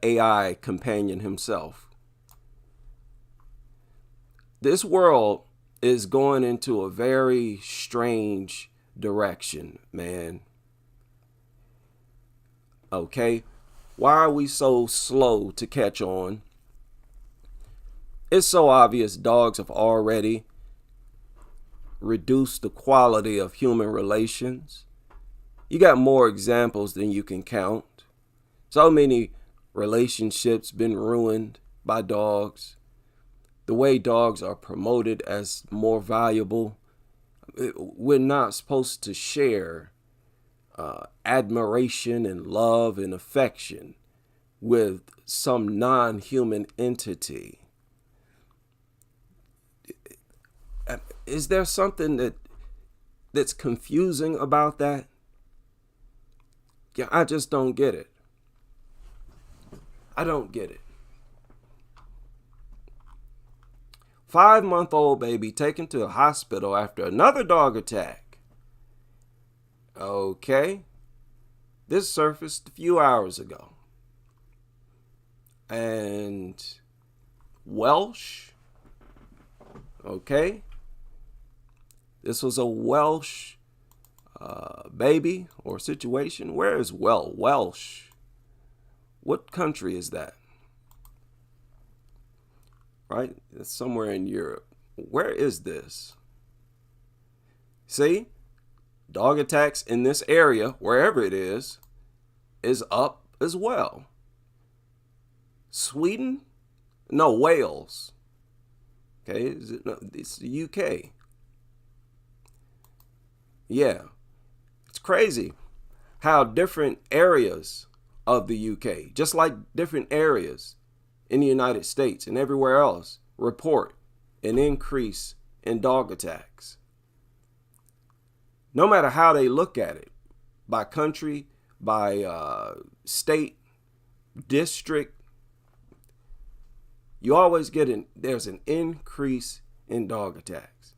AI companion himself. This world is going into a very strange direction, man. Okay? Why are we so slow to catch on? It's so obvious dogs have already reduced the quality of human relations. You got more examples than you can count. So many relationships been ruined by dogs. The way dogs are promoted as more valuable. We're not supposed to share admiration and love and affection with some non-human entity. Is there something that's confusing about that? Yeah, I just don't get it. I don't get it. 5-month-old baby taken to a hospital after another dog attack. Okay. This surfaced a few hours ago. And Welsh. Okay. This was a Welsh baby or situation. Where is Welsh? What country is that? Right? It's somewhere in Europe. Where is this? See? Dog attacks in this area, wherever it is up as well. Sweden? No, Wales. Okay, it's the UK. Yeah. It's crazy how different areas of the UK, just like different areas in the United States and everywhere else, report an increase in dog attacks. No matter how they look at it, by country, by state, district, you always get there's an increase in dog attacks.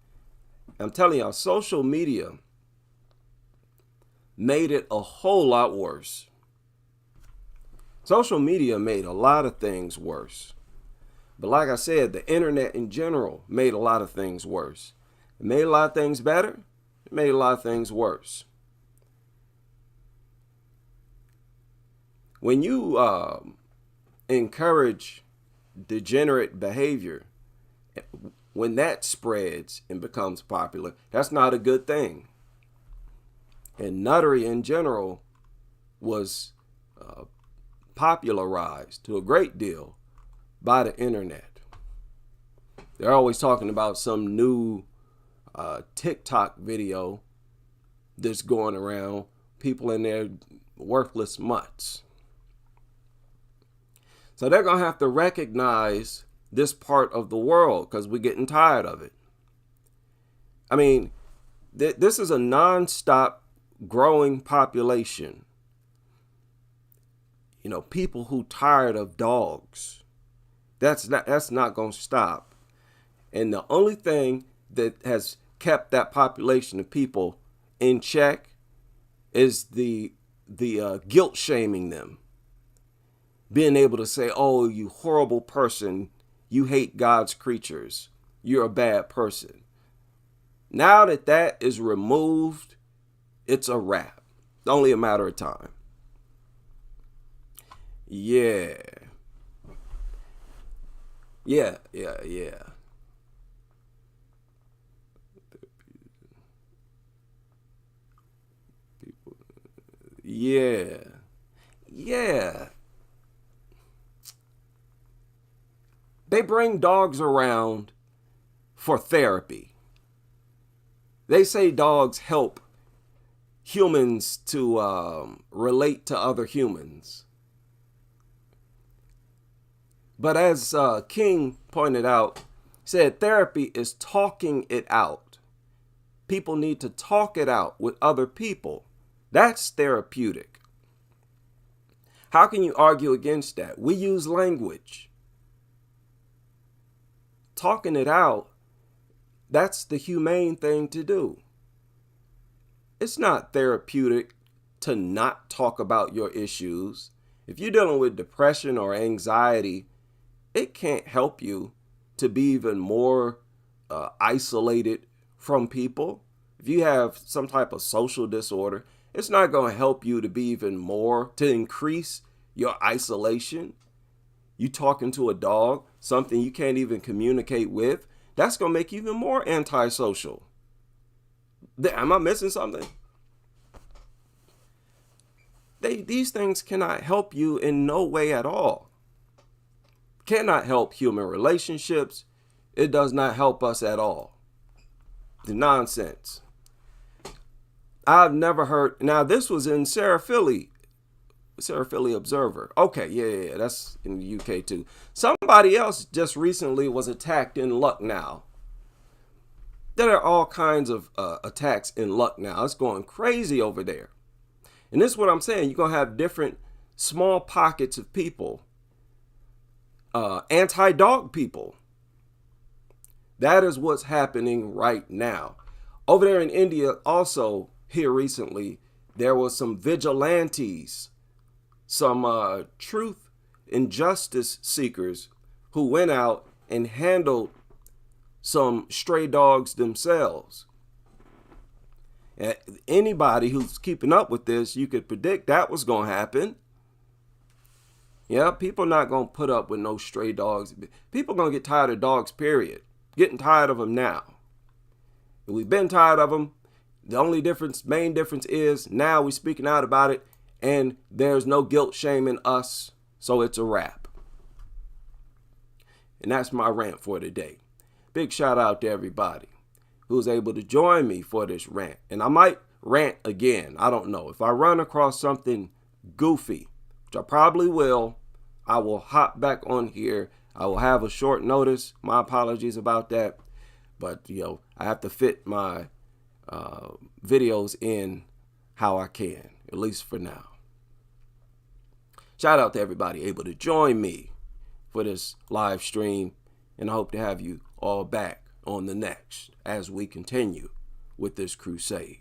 I'm telling y'all, social media made it a whole lot worse. Social media made a lot of things worse. But like I said, the internet in general made a lot of things worse. It made a lot of things better. It made a lot of things worse. When you encourage degenerate behavior, when that spreads and becomes popular, that's not a good thing. And nuttery in general was popularized to a great deal by the internet. They're always talking about some new TikTok video that's going around, people in there worthless mutts. So they're going to have to recognize this part of the world because we're getting tired of it. I mean, this is a nonstop growing population. You know, people who tired of dogs. That's not going to stop. And the only thing that has kept that population of people in check is the guilt shaming them. Being able to say, oh, you horrible person, you hate God's creatures, you're a bad person. Now that that is removed, it's a wrap. It's only a matter of time. Yeah. Yeah. Yeah. They bring dogs around for therapy. They say dogs help humans to relate to other humans. But as King pointed out, said therapy is talking it out. People need to talk it out with other people. That's therapeutic. How can you argue against that? We use language. Talking it out, that's the humane thing to do. It's not therapeutic to not talk about your issues. If you're dealing with depression or anxiety, it can't help you to be even more isolated from people. If you have some type of social disorder, it's not going to help you to be even more, to increase your isolation. You talking to a dog, something you can't even communicate with, that's going to make you even more antisocial. Am I missing something? These things cannot help you in no way at all. Cannot help human relationships. It does not help us at all. The nonsense. I've never heard. Now, this was in Sarah Philly Observer. Okay, yeah, that's in the UK too. Somebody else just recently was attacked in Lucknow. There are all kinds of attacks in Lucknow. It's going crazy over there. And this is what I'm saying. You're going to have different small pockets of people. Anti-dog people. That is what's happening right now. Over there in India, also here recently, there was some vigilantes, some truth and justice seekers who went out and handled some stray dogs themselves. And anybody who's keeping up with this, you could predict that was going to happen. Yeah, people are not going to put up with no stray dogs. People are going to get tired of dogs, period. Getting tired of them now. We've been tired of them. The only main difference is now we're speaking out about it and there's no guilt shaming us. So it's a wrap. And that's my rant for today. Big shout out to everybody who's able to join me for this rant. And I might rant again. I don't know. If I run across something goofy, which I probably will, I will hop back on here. I will have a short notice. My apologies about that. But, I have to fit my videos in how I can, at least for now. Shout out to everybody able to join me for this live stream. And I hope to have you all back on the next as we continue with this crusade.